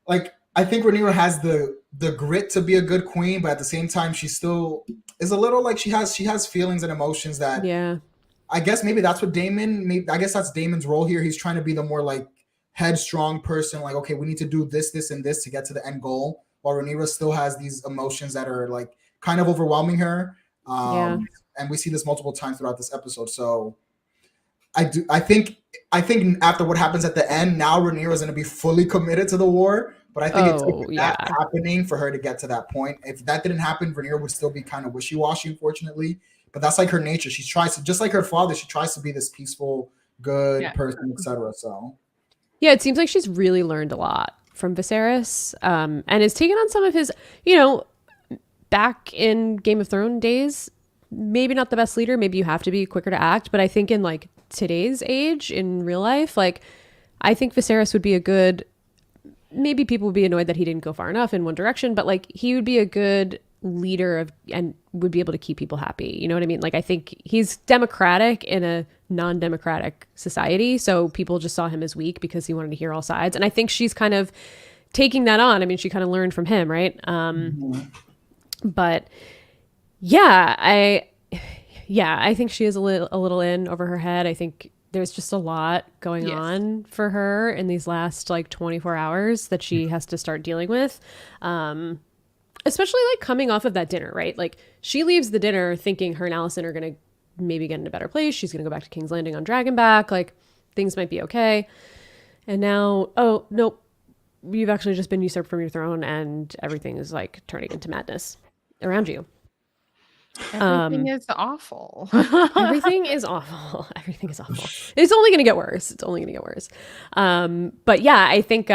[SPEAKER 3] like, I think Rhaenyra has the grit to be a good queen, but at the same time, she still is a little like she has feelings and emotions that, I guess maybe that's what I guess that's Daemon's role here. He's trying to be the more like headstrong person, like, okay, we need to do this, this, and this to get to the end goal, while Rhaenyra still has these emotions that are like kind of overwhelming her. And we see this multiple times throughout this episode. So I think after what happens at the end, now Rhaenyra is going to be fully committed to the war. But I think it took that happening for her to get to that point. If that didn't happen, Rhaenyra would still be kind of wishy-washy, unfortunately. But that's like her nature. She tries to, just like her father, she tries to be this peaceful, good person, etc. So
[SPEAKER 1] yeah, it seems like she's really learned a lot from Viserys, and has taken on some of his, back in Game of Thrones days, maybe not the best leader. Maybe you have to be quicker to act. But I think in like today's age in real life, like I think Viserys would be a good, maybe people would be annoyed that he didn't go far enough in one direction, but like he would be a good leader of and would be able to keep people happy. You know what I mean? Like I think he's democratic in a non-democratic society. So people just saw him as weak because he wanted to hear all sides. And I think she's kind of taking that on. I mean, she kind of learned from him, right? But yeah, I think she is a little in over her head. I think there's just a lot going on for her in these last like 24 hours that she has to start dealing with. Especially like coming off of that dinner, right? Like she leaves the dinner thinking her and Allison are going to maybe get in a better place. She's going to go back to King's Landing on Dragonback. Like things might be okay. And now, oh, nope. You've actually just been usurped from your throne and everything is like turning into madness around you.
[SPEAKER 2] Everything is awful.
[SPEAKER 1] Everything is awful. Everything is awful. It's only going to get worse. It's only going to get worse. But yeah, I think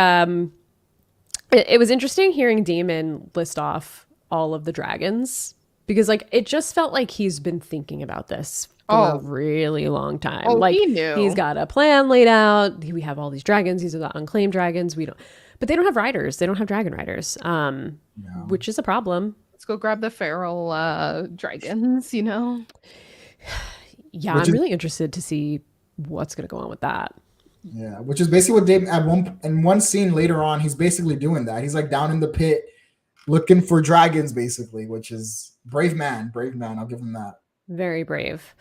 [SPEAKER 1] it was interesting hearing Daemon list off all of the dragons because like it just felt like he's been thinking about this for a really long time. Like
[SPEAKER 2] he knew.
[SPEAKER 1] He's got a plan laid out. We have all these dragons. These are the unclaimed dragons. We don't, but they don't have riders. They don't have dragon riders, which is a problem.
[SPEAKER 2] Let's go grab the feral dragons, you know?
[SPEAKER 1] Yeah, I'm really interested to see what's going to go on with that.
[SPEAKER 3] Yeah, which is basically what Dave in one scene later on, he's basically doing that. He's like down in the pit looking for dragons, basically, which is brave man. I'll give him that.
[SPEAKER 1] Very brave.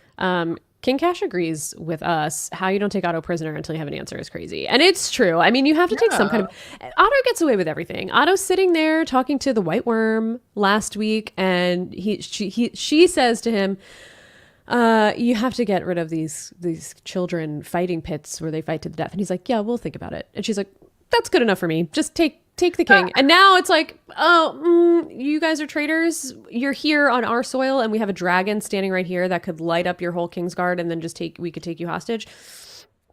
[SPEAKER 1] King Cash agrees with us. How you don't take Otto prisoner until you have an answer is crazy. And it's true. I mean, you have to take some kind of... Otto gets away with everything. Otto's sitting there talking to the White Worm last week, and she says to him, you have to get rid of these children fighting pits where they fight to the death. And he's like, yeah, we'll think about it. And she's like, that's good enough for me. Just take the king. And now it's like, you guys are traitors. You're here on our soil and we have a dragon standing right here that could light up your whole Kingsguard and then we could take you hostage.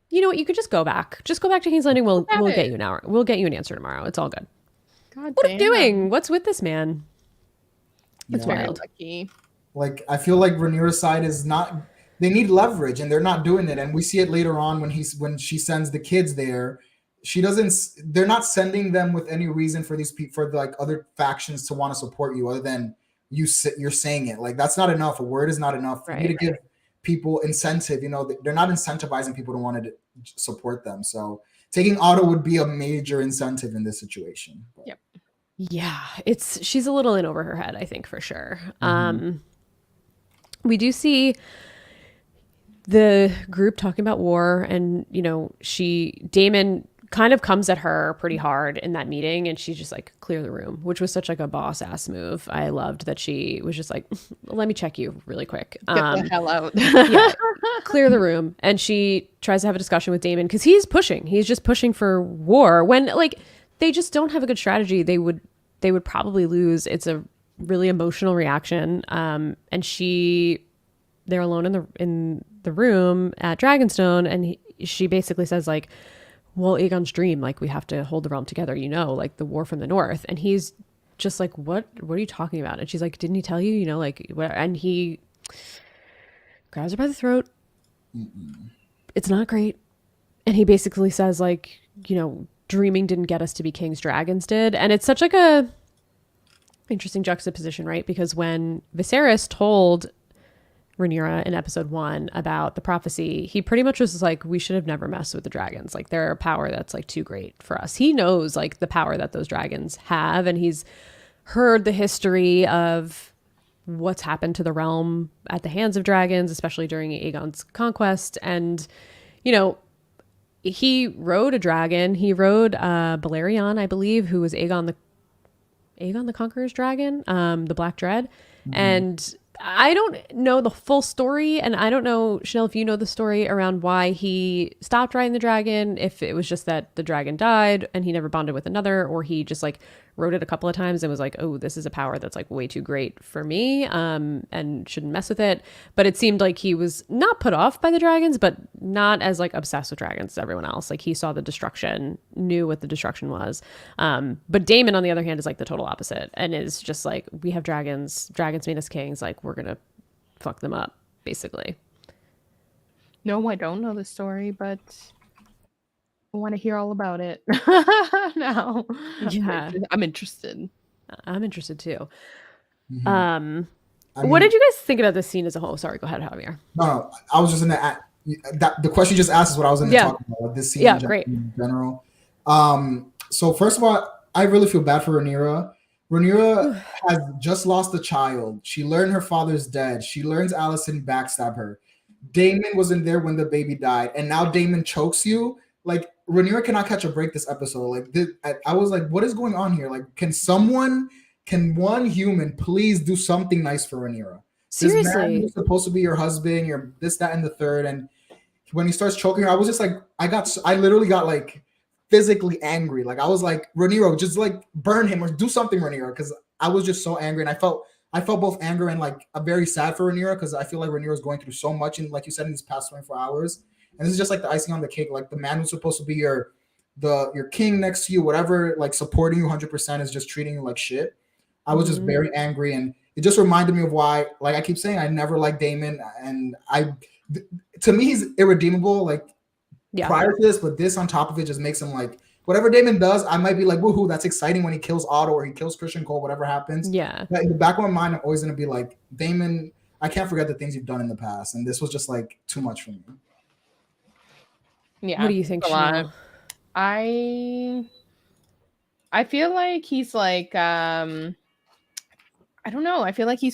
[SPEAKER 1] You know what? You could just go back. Just go back to King's Landing. We'll get you an hour. We'll get you an answer tomorrow. It's all good. What are you doing? What's with this man? It's wild.
[SPEAKER 2] Lucky.
[SPEAKER 3] Like, I feel like Rhaenyra's side is not, they need leverage and they're not doing it. And we see it later on when she sends the kids there. They're not sending them with any reason for these people, for like other factions to want to support you other than you're saying it. Like, that's not enough. A word is not enough. You need to give people incentive. You know, they're not incentivizing people to want to support them. So taking Otto would be a major incentive in this situation. But.
[SPEAKER 2] Yep.
[SPEAKER 1] Yeah, she's a little in over her head, I think, for sure. We do see the group talking about war, and you know, Daemon kind of comes at her pretty hard in that meeting, and she's just like, clear the room, which was such like a boss ass move. I loved that she was just like, let me check you really quick.
[SPEAKER 2] Get the hell out.
[SPEAKER 1] Yeah, clear the room. And she tries to have a discussion with Daemon because he's just pushing for war when like they just don't have a good strategy. They would probably lose. It's a really emotional reaction. And they're alone in the room at Dragonstone, and she basically says like, well, Aegon's dream, like we have to hold the realm together, you know, like the war from the north. And he's just like, what are you talking about? And she's like, didn't he tell you, you know, like, and he grabs her by the throat. It's not great. And he basically says like, you know, dreaming didn't get us to be kings, dragons did. And it's such like a interesting juxtaposition, right? Because when Viserys told Rhaenyra in episode 1 about the prophecy, he pretty much was like, we should have never messed with the dragons. Like they're a power that's like too great for us. He knows like the power that those dragons have, and he's heard the history of what's happened to the realm at the hands of dragons, especially during Aegon's conquest. And, you know, he rode a dragon. He rode Balerion, I believe, who was Aegon the Conqueror's dragon, the Black Dread. And I don't know the full story, and I don't know, Chanelle, if you know the story around why he stopped riding the dragon, if it was just that the dragon died and he never bonded with another, or he just like rode it a couple of times and was like, oh, this is a power that's like way too great for me, and shouldn't mess with it. But it seemed like he was not put off by the dragons, but not as like obsessed with dragons as everyone else. Like he saw the destruction, knew what the destruction was. But Daemon, on the other hand, is like the total opposite and is just like, we have dragons made us kings. Like we're going to fuck them up, basically.
[SPEAKER 2] No, I don't know the story, but I want to hear all about it. Now,
[SPEAKER 1] Yeah.
[SPEAKER 2] I'm interested.
[SPEAKER 1] I'm interested too.
[SPEAKER 3] Mhm. I
[SPEAKER 1] What
[SPEAKER 3] mean,
[SPEAKER 1] did you guys think about this scene as a whole? Sorry, go ahead, Javier.
[SPEAKER 3] no, I was just in that the question you just asked is what I was in to
[SPEAKER 1] Yeah.
[SPEAKER 3] talk about, like this scene
[SPEAKER 1] Yeah, great.
[SPEAKER 3] in general. So first of all, I really feel bad for Rhaenyra. Rhaenyra has just lost a child. She learned her father's dead. She learns Allison backstab her. Damon wasn't there when the baby died, and now Damon chokes you. Like Rhaenyra cannot catch a break this episode. Like I was like, what is going on here? Like, can one human please do something nice for Rhaenyra? This man
[SPEAKER 1] Seriously.
[SPEAKER 3] was supposed to be your husband. You're this, that, and the third. And when he starts choking her, I was just like, I literally got like physically angry. Like I was like, Rhaenyra, just like burn him or do something, Rhaenyra, because I was just so angry, and I felt both anger and like a very sad for Rhaenyra because I feel like Rhaenyra is going through so much, and like you said, in these past 24 hours, and this is just like the icing on the cake. Like the man who's supposed to be your king next to you, whatever, like supporting you 100% is just treating you like shit. I was just very angry, and it just reminded me of why, like I keep saying, I never liked Damon, and to me he's irredeemable. Like prior to this, but this on top of it just makes him like whatever Damon does, I might be like, woohoo, that's exciting when he kills Otto or he kills Christian Cole, whatever happens.
[SPEAKER 1] Yeah.
[SPEAKER 3] But in the back of my mind, I'm always gonna be like, Damon, I can't forget the things you've done in the past, and this was just like too much for me.
[SPEAKER 2] Yeah.
[SPEAKER 1] What do you think, Chanelle?
[SPEAKER 2] I feel like he's like I don't know. I feel like he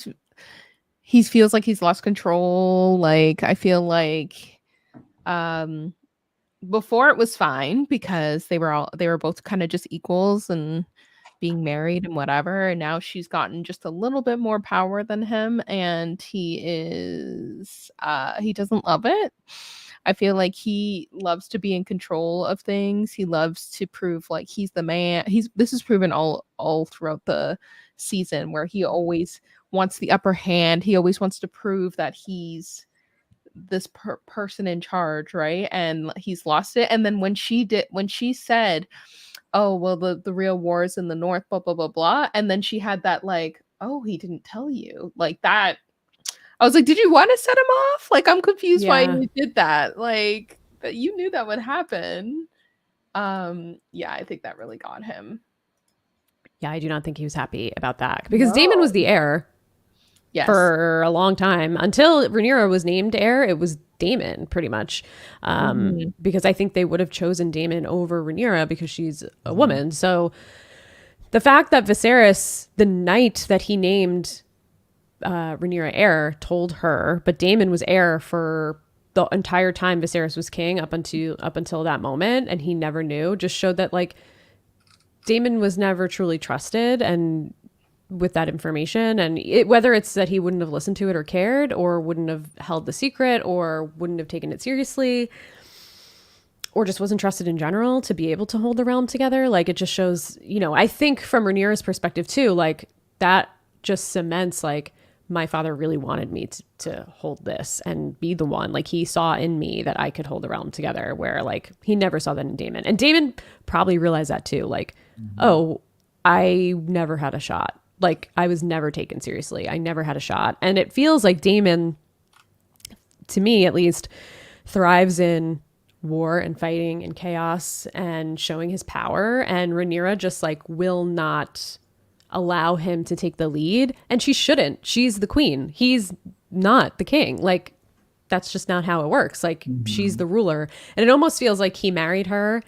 [SPEAKER 2] feels like he's lost control. Like I feel like before it was fine because they were both kind of just equals and being married and whatever, and now she's gotten just a little bit more power than him, and he doesn't love it. I feel like he loves to be in control of things. He loves to prove like he's the man. This is proven all throughout the season where he always wants the upper hand. He always wants to prove that he's this person in charge, right? And he's lost it. And then when she said, oh well, the real war is in the north, blah blah blah blah, and then she had that like, oh, he didn't tell you, like that. I was like, did you want to set him off? Like, I'm confused why you did that. Like, that you knew that would happen. Yeah, I think that really got him.
[SPEAKER 1] Yeah, I do not think he was happy about that because Damon was the heir. Yes. For a long time until Rhaenyra was named heir. It was Damon pretty much, because I think they would have chosen Damon over Rhaenyra because she's a woman. So the fact that Viserys, the night that he named Rhaenyra heir, told her, but Damon was heir for the entire time Viserys was king up until that moment, and he never knew, just showed that like Damon was never truly trusted and with that information, and whether it's that he wouldn't have listened to it or cared or wouldn't have held the secret or wouldn't have taken it seriously or just wasn't trusted in general to be able to hold the realm together. Like it just shows, I think from Rhaenyra's perspective too, like that just cements like my father really wanted me to hold this and be the one. Like he saw in me that I could hold the realm together, where like he never saw that in Damon. And Damon probably realized that too. Like, oh, I never had a shot. Like I was never taken seriously. I never had a shot. And it feels like Damon, to me at least, thrives in war and fighting and chaos and showing his power. And Rhaenyra just like will not allow him to take the lead, and she shouldn't. She's the queen. He's not the king. Like that's just not how it works. Like she's the ruler, and it almost feels like he married her.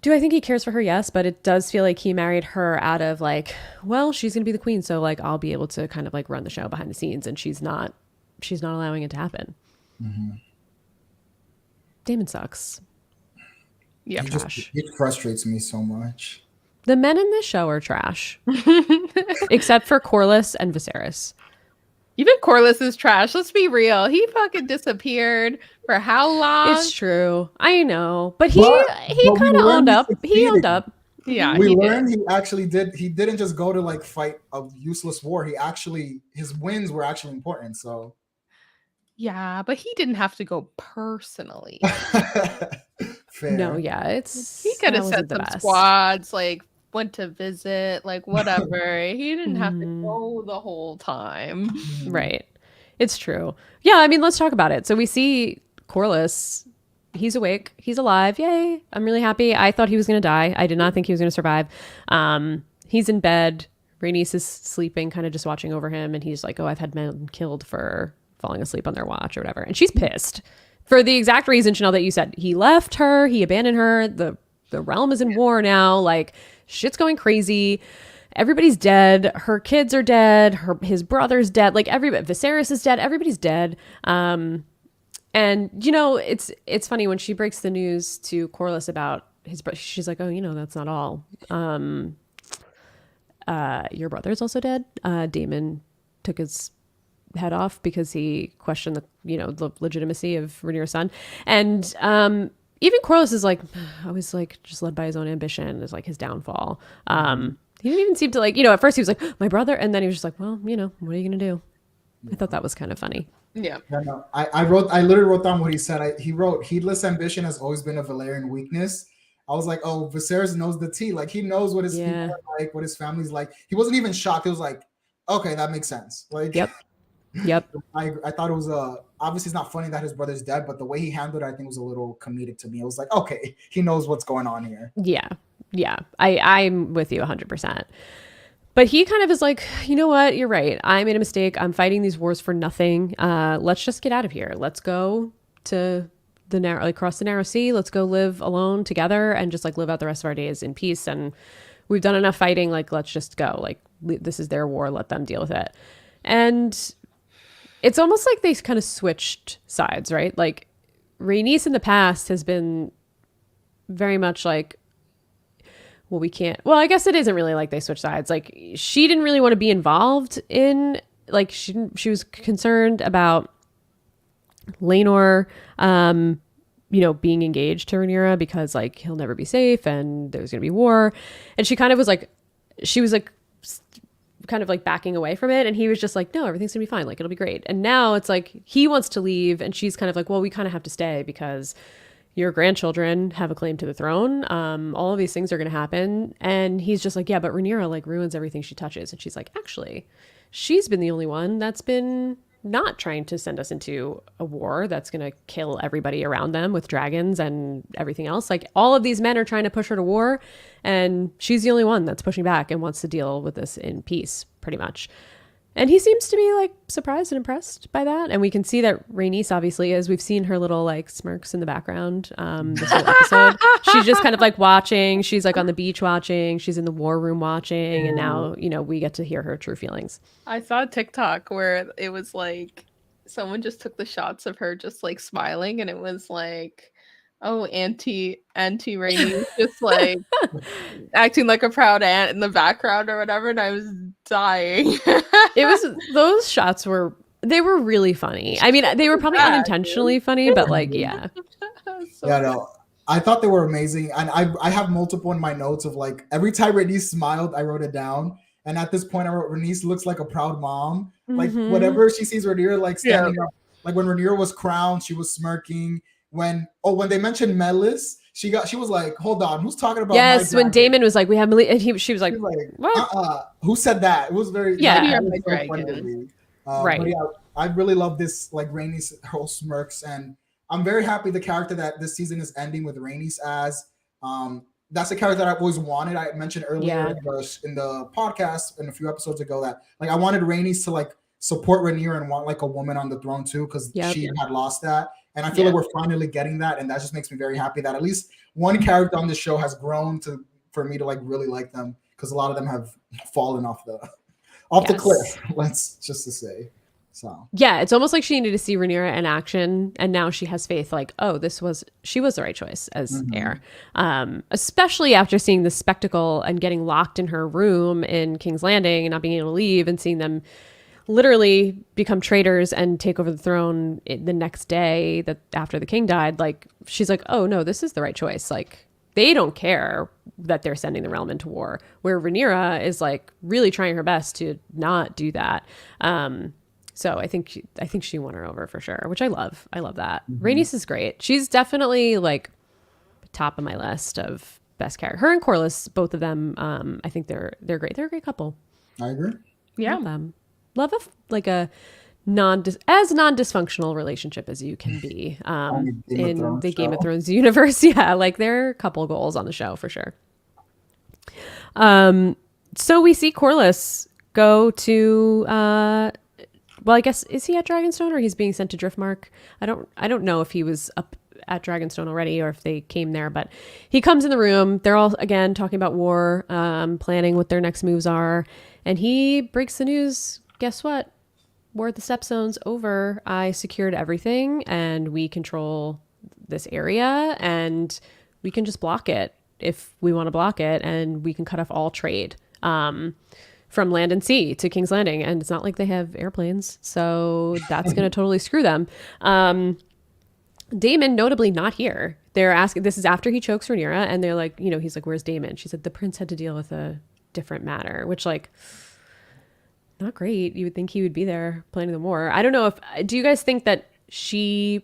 [SPEAKER 1] Do I think he cares for her? Yes, but it does feel like he married her out of like, well, she's gonna be the queen, so like I'll be able to kind of like run the show behind the scenes, and she's not allowing it to happen. Damon sucks.
[SPEAKER 2] Yeah,
[SPEAKER 3] it frustrates me so much.
[SPEAKER 1] The men in this show are trash, except for Corlys and Viserys.
[SPEAKER 2] Even Corlys is trash. Let's be real. He fucking disappeared for how long?
[SPEAKER 1] It's true. I know, but he kind of owned up. He owned up.
[SPEAKER 2] Yeah,
[SPEAKER 3] we learned he actually did. He didn't just go to like fight a useless war. His wins were actually important. So
[SPEAKER 2] yeah, but he didn't have to go personally.
[SPEAKER 3] Fair.
[SPEAKER 1] No, yeah,
[SPEAKER 2] he could have set some squads, like went to visit, like whatever. He didn't have to go the whole time.
[SPEAKER 1] Right. It's true. Yeah, I mean, let's talk about it. So we see Corlys. He's awake. He's alive. Yay. I'm really happy. I thought he was going to die. I did not think he was going to survive. He's in bed. Rhaenys is sleeping, kind of just watching over him. And he's like, oh, I've had men killed for falling asleep on their watch or whatever. And she's pissed for the exact reason, Chanelle, that you said. He left her. He abandoned her. The realm is in war now. Like, shit's going crazy. Everybody's dead. Her kids are dead. His brother's dead. Like, Viserys is dead. Everybody's dead. And, you know, it's funny when she breaks the news to Corlys about his brother. She's like, oh, you know, that's not all. Your brother's also dead. Daemon took his head off because he questioned the legitimacy of Rhaenyra's son. And even Corlys is like, I was like just led by his own ambition is like his downfall. He didn't even seem to like, at first he was like, my brother. And then he was just like, well, what are you going to do? I thought that was kind of funny.
[SPEAKER 2] Yeah.
[SPEAKER 3] No. I literally wrote down what he said. He wrote, heedless ambition has always been a Valyrian weakness. I was like, oh, Viserys knows the tea. Like, he knows what his people are like, what his family's like. He wasn't even shocked. He was like, okay, that makes sense. Like,
[SPEAKER 1] Yep.
[SPEAKER 3] I thought it was obviously it's not funny that his brother's dead, but the way he handled it, I think was a little comedic to me. It was like, okay, he knows what's going on here.
[SPEAKER 1] Yeah. I'm with you 100%. But he kind of is like, you know what? You're right. I made a mistake. I'm fighting these wars for nothing. Let's just get out of here. Let's go to across the narrow sea. Let's go live alone together and just like live out the rest of our days in peace. And we've done enough fighting. Like, let's just go. Like, this is their war. Let them deal with it. And it's almost like they kind of switched sides, right? Like, Rhaenys in the past has been very much like, well, we can't. Well, I guess it isn't really like they switched sides. Like, she didn't really want to be involved in, like, she was concerned about Laenor, being engaged to Rhaenyra because, like, he'll never be safe and there's going to be war. And she kind of was like, kind of like backing away from it. And he was just like, no, everything's gonna be fine. Like, it'll be great. And now it's like, he wants to leave. And she's kind of like, well, we kind of have to stay because your grandchildren have a claim to the throne. All of these things are going to happen. And he's just like, yeah, but Rhaenyra like ruins everything she touches. And she's like, actually, she's been the only one that's been not trying to send us into a war that's going to kill everybody around them with dragons and everything else. Like, all of these men are trying to push her to war, and she's the only one that's pushing back and wants to deal with this in peace, pretty much. And he seems to be like surprised and impressed by that. And we can see that Rhaenys obviously is. We've seen her little like smirks in the background this whole episode. She's just kind of like watching. She's like on the beach watching. She's in the war room watching. And now, we get to hear her true feelings.
[SPEAKER 2] I saw a TikTok where it was like someone just took the shots of her just like smiling, and it was like, oh, Auntie Rainey just like acting like a proud aunt in the background or whatever, and I was dying.
[SPEAKER 1] Those shots were really funny. I mean, they were probably unintentionally funny, but like, yeah.
[SPEAKER 3] No, I thought they were amazing. And I have multiple in my notes of like, every time Rhaenys smiled, I wrote it down. And at this point, I wrote, Rhaenys looks like a proud mom. Like, whatever she sees Rhaenyra like standing up, like when Rhaenyra was crowned, she was smirking. When they mentioned Melis, she was like, hold on, who's talking about?
[SPEAKER 1] Yes, when Daemon was like, we have Melis, and she was like, what?
[SPEAKER 3] Who said that? It was very
[SPEAKER 1] right.
[SPEAKER 3] But yeah, I really love this, like, Rhaenys whole smirks, and I'm very happy the character that this season is ending with Rhaenys as. That's a character that I've always wanted. I mentioned earlier in the podcast and a few episodes ago that like I wanted Rhaenys to like support Rhaenyra and want like a woman on the throne too, because she had lost that. And I feel like we're finally getting that, and that just makes me very happy that at least one character on the show has grown for me to like really like them, because a lot of them have fallen off the cliff. Let's just to say. So
[SPEAKER 1] yeah, it's almost like she needed to see Rhaenyra in action, and now she has faith. Like, oh, she was the right choice as heir, especially after seeing the spectacle and getting locked in her room in King's Landing and not being able to leave, and seeing them literally become traitors and take over the throne the next day that after the king died. Like, she's like, oh no, this is the right choice. Like, they don't care that they're sending the realm into war, where Rhaenyra is like really trying her best to not do that. So I think she won her over for sure, which I love. I love that. Rhaenys is great. She's definitely like top of my list of best character. Her and Corlys, both of them, I think they're great. They're a great couple.
[SPEAKER 3] I agree.
[SPEAKER 2] Yeah.
[SPEAKER 1] Love them. Love like a as non-dysfunctional relationship as you can be
[SPEAKER 3] Game of
[SPEAKER 1] in
[SPEAKER 3] Thrones
[SPEAKER 1] the Game of
[SPEAKER 3] show.
[SPEAKER 1] Thrones universe. Yeah, like there are a couple goals on the show for sure. So we see Corlys go to well, I guess, is he at Dragonstone or he's being sent to Driftmark? I don't know if he was up at Dragonstone already or if they came there, but he comes in the room. They're all again talking about war, planning what their next moves are, and he breaks the news. Guess what? War at the Stepstone's over. I secured everything, and we control this area, and we can just block it if we want to block it, and we can cut off all trade. From land and sea to King's Landing. And it's not like they have airplanes. So that's going to totally screw them. Daemon, notably not here. They're asking, this is after he chokes Rhaenyra. And they're like, you know, he's like, where's Daemon? She said, the prince had to deal with a different matter, which like, not great. You would think he would be there planning the war. I don't know do you guys think that she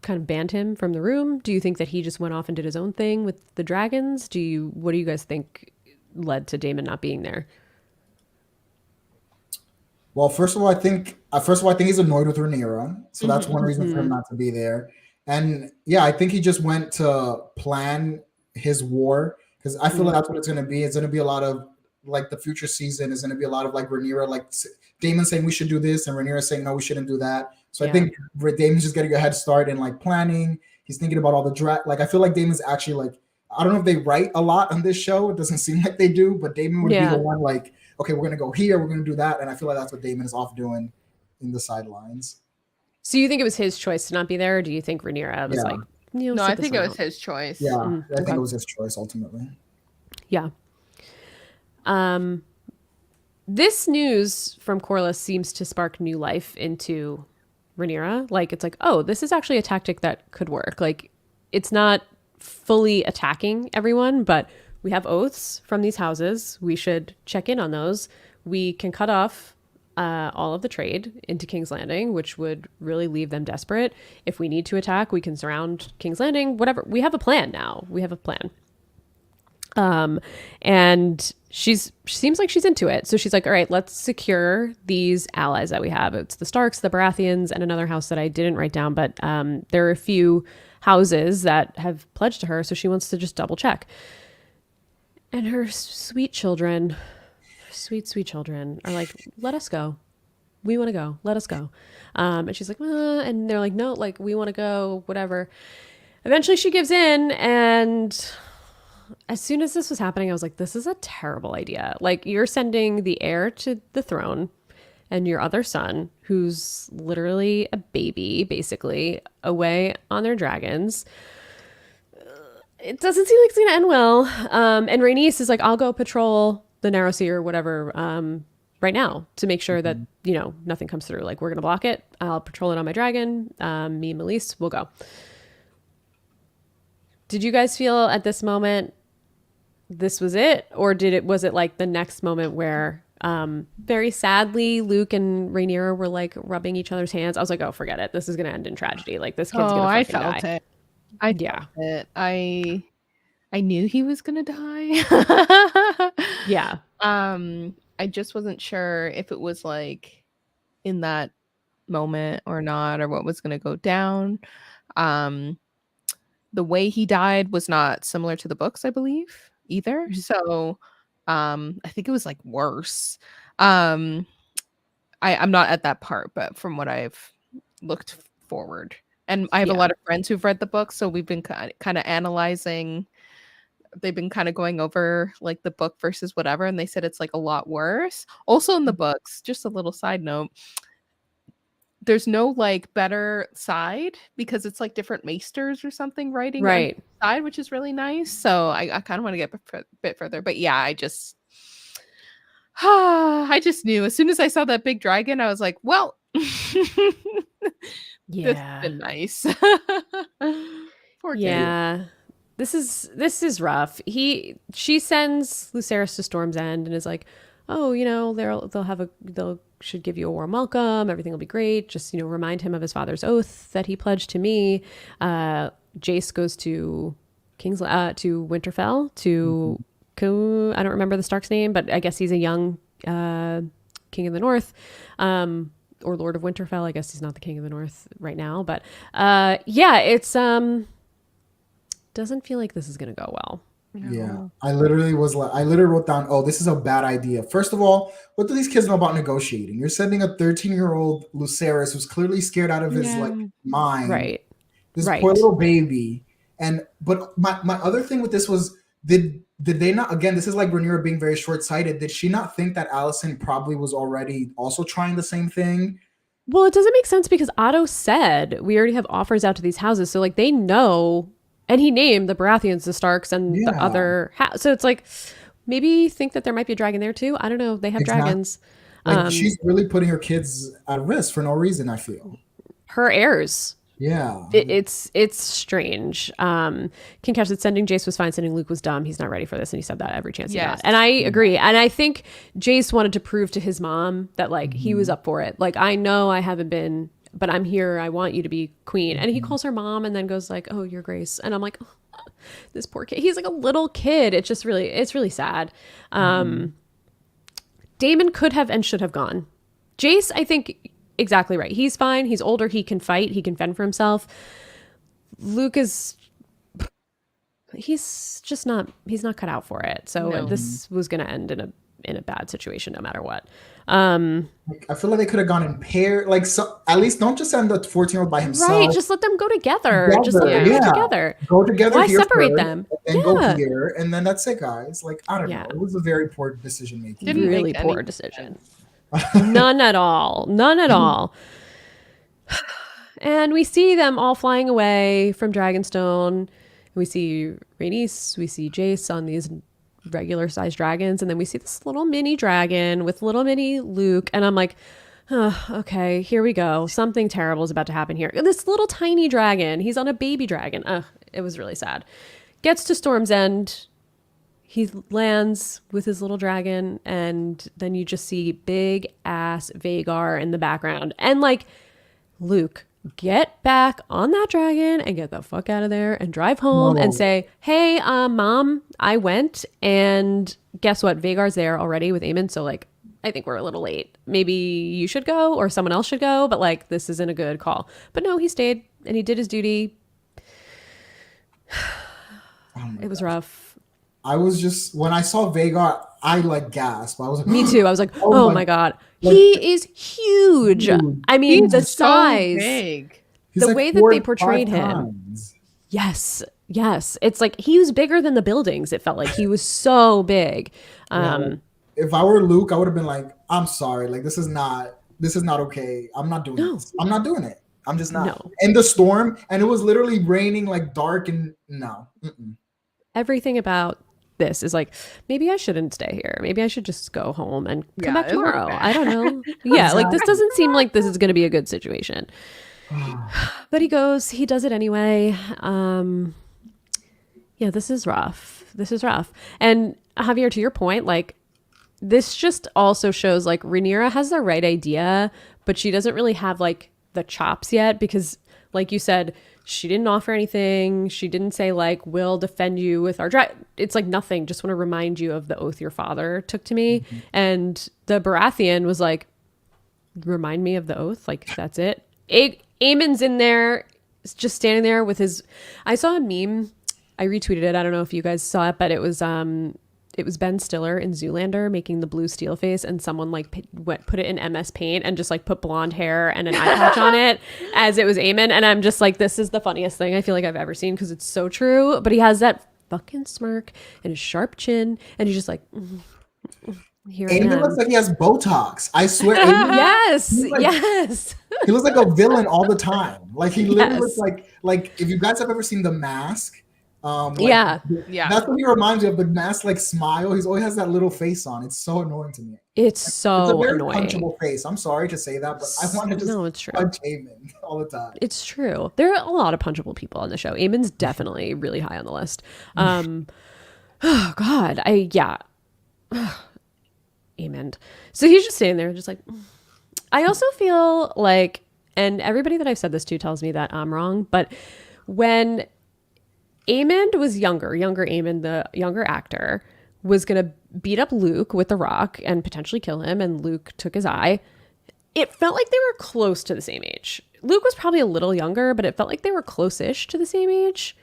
[SPEAKER 1] kind of banned him from the room? Do you think that he just went off and did his own thing with the dragons? What do you guys think led to Daemon not being there?
[SPEAKER 3] Well, first of all, I think he's annoyed with Rhaenyra, so that's one reason for him not to be there. And yeah, I think he just went to plan his war because I feel like that's what it's going to be. It's going to be a lot of like the future season is going to be a lot of like Rhaenyra, like Daemon saying we should do this, and Rhaenyra saying no, we shouldn't do that. So I think Daemon's just getting a head start in like planning. He's thinking about all the like I feel like Daemon's actually like I don't know if they write a lot on this show. It doesn't seem like they do, but Daemon would be the one like, okay, we're going to go here, we're going to do that. And I feel like that's what Daemon is off doing in the sidelines.
[SPEAKER 1] So you think it was his choice to not be there, or do you think Rhaenyra was like,
[SPEAKER 2] no, I think it was his choice.
[SPEAKER 3] Yeah, I think it was his choice ultimately.
[SPEAKER 1] Yeah. This news from Corlys seems to spark new life into Rhaenyra. Like, it's like, oh, this is actually a tactic that could work. Like, it's not fully attacking everyone, but we have oaths from these houses. We should check in on those. We can cut off all of the trade into King's Landing, which would really leave them desperate. If we need to attack, we can surround King's Landing, whatever. We have a plan now. We have a plan. And she seems like she's into it. So she's like, all right, let's secure these allies that we have. It's the Starks, the Baratheons, and another house that I didn't write down, but there are a few houses that have pledged to her. So she wants to just double check. And her sweet children are like, let us go. We want to go. Let us go. And she's like, and they're like, no, like we want to go, whatever. Eventually she gives in, and as soon as this was happening, I was like, this is a terrible idea. Like, you're sending the heir to the throne and your other son, who's literally a baby, basically, away on their dragons. It doesn't seem like it's going to end well. And Rhaenys is like, I'll go patrol the Narrow Sea or whatever right now to make sure that, you know, nothing comes through. Like, we're going to block it. I'll patrol it on my dragon. Me and Meleys will go. Did you guys feel at this moment this was it? Or was it like the next moment where very sadly Luke and Rhaenyra were like rubbing each other's hands? I was like, oh, forget it. This is going to end in tragedy. Like, this kid's going to fucking die.
[SPEAKER 2] I felt it. I knew he was going to die.
[SPEAKER 1] Yeah.
[SPEAKER 2] I just wasn't sure if it was like in that moment or not, or what was going to go down. The way he died was not similar to the books, I believe, either. So I think it was like worse. I'm not at that part, but from what I've looked forward, and I have a lot of friends who've read the book, so we've been kind of analyzing. They've been kind of going over like the book versus whatever, and they said it's like a lot worse. Also in the books, just a little side note, there's no like better side because it's like different maesters or something writing on the side, which is really nice. So I kind of want to get a bit further, but yeah, I just knew as soon as I saw that big dragon, I was like, well, this has been nice. Poor kid.
[SPEAKER 1] This is rough. She sends Lucerys to Storm's End and is like, oh, you know, they'll should give you a warm welcome. Everything will be great. Just, you know, remind him of his father's oath that he pledged to me. Jace goes to to Winterfell to I don't remember the Stark's name, but I guess he's a young king of the North. or Lord of Winterfell. I guess he's not the King of the North right now, but yeah, it's doesn't feel like this is gonna go well.
[SPEAKER 3] Yeah, I literally wrote down, oh, this is a bad idea. First of all, what do these kids know about negotiating? You're sending a 13-year-old Lucerys who's clearly scared out of his like mind.
[SPEAKER 1] Right.
[SPEAKER 3] This poor little baby. But my other thing with this was, did they not, again, this is like Rhaenyra being very short-sighted. Did she not think that Alicent probably was already also trying the same thing?
[SPEAKER 1] Well, it doesn't make sense because Otto said we already have offers out to these houses. So like they know, and he named the Baratheons, the Starks, and the other house. So it's like, maybe think that there might be a dragon there too. I don't know. They have dragons.
[SPEAKER 3] Like she's really putting her kids at risk for no reason, I feel.
[SPEAKER 1] Her heirs.
[SPEAKER 3] Yeah.
[SPEAKER 1] It's strange. King said sending Jace was fine, sending Luke was dumb. He's not ready for this. And he said that every chance he got. And I agree. And I think Jace wanted to prove to his mom that like he was up for it. Like, I know I haven't been, but I'm here. I want you to be queen. And he calls her mom and then goes like, oh, your grace. And I'm like, oh, this poor kid. He's like a little kid. It's really sad. Daemon could have and should have gone. Jace, I think, exactly right. He's fine. He's older. He can fight. He can fend for himself. Luke is, he's not cut out for it. So this was going to end in a bad situation no matter what.
[SPEAKER 3] I feel like they could have gone in pair. Like, so at least don't just send the 14-year-old by himself.
[SPEAKER 1] Right. Just let them go together. Just let them go together.
[SPEAKER 3] Go together.
[SPEAKER 1] Why
[SPEAKER 3] here
[SPEAKER 1] separate
[SPEAKER 3] first,
[SPEAKER 1] them?
[SPEAKER 3] And then go here, and then that's it, guys. Like, I don't know. It was a very poor decision making.
[SPEAKER 1] Really poor decision. None at all. And we see them all flying away from Dragonstone. We see Rhaenys, we see Jace on these regular sized dragons, and then we see this little mini dragon with little mini Luke, and I'm like, oh, okay, here we go. Something terrible is about to happen here. This little tiny dragon, he's on a baby dragon. It was really sad. Gets to Storm's End. He lands with his little dragon, and then you just see big ass Vhagar in the background. And like, Luke, get back on that dragon and get the fuck out of there and drive home and say, hey, mom, I went, and guess what? Vhagar's there already with Aemon. So like, I think we're a little late. Maybe you should go or someone else should go, but like, this isn't a good call. But no, he stayed and he did his duty. It was rough.
[SPEAKER 3] I was just, when I saw Vhagar, I like gasped. I was like,
[SPEAKER 1] me too. I was like, oh my God. Like, he is huge. I mean, the size.
[SPEAKER 2] So big.
[SPEAKER 1] The way that they portrayed him. Yes. It's like he was bigger than the buildings. It felt like he was so big.
[SPEAKER 3] If I were Luke, I would have been like, I'm sorry. Like, this is not okay. I'm not doing this. I'm not doing it. I'm just not. No. In the storm, and it was literally raining, like dark, and no.
[SPEAKER 1] Everything about this is like, maybe I shouldn't stay here. Maybe I should just go home and come back tomorrow. I don't know. Yeah, like this doesn't seem like this is going to be a good situation. But he goes, he does it anyway. Yeah, this is rough. And Javier, to your point, like this just also shows like Rhaenyra has the right idea, but she doesn't really have like the chops yet because like you said, she didn't offer anything. She didn't say like, we'll defend you with our It's like nothing. Just want to remind you of the oath your father took to me. Mm-hmm. And the Baratheon was like, remind me of the oath. Like, that's it. Aemon's in there, just standing there with his, I saw a meme. I retweeted it. I don't know if you guys saw it, but it was Ben Stiller in Zoolander making the blue steel face, and someone like put it in MS Paint and just like put blonde hair and an eye patch on it as it was Aemon. And I'm just like, this is the funniest thing I feel like I've ever seen because it's so true. But he has that fucking smirk and his sharp chin, and he's just like, here I am.
[SPEAKER 3] Aemon looks like he has Botox. I swear.
[SPEAKER 1] Yes.
[SPEAKER 3] He looks like a villain all the time. Like he literally looks like if you guys have ever seen The Mask.
[SPEAKER 1] Yeah.
[SPEAKER 3] That's what he reminds me of. The Mask like smile. He always has that little face on. It's so annoying to me.
[SPEAKER 1] It's a very annoying.
[SPEAKER 3] Punchable face. I'm sorry to say that, but I want to just punch Aemon all the time.
[SPEAKER 1] It's true. There are a lot of punchable people on the show. Aemon's definitely really high on the list. Oh God. Aemon. So he's just sitting there, just like. I also feel like, and everybody that I've said this to tells me that I'm wrong, but when Aemon was younger Aemon, the younger actor, was going to beat up Luke with the rock and potentially kill him, and Luke took his eye. it felt like they were close to the same age. Luke was probably a little younger, but it felt like they were close-ish to the same age.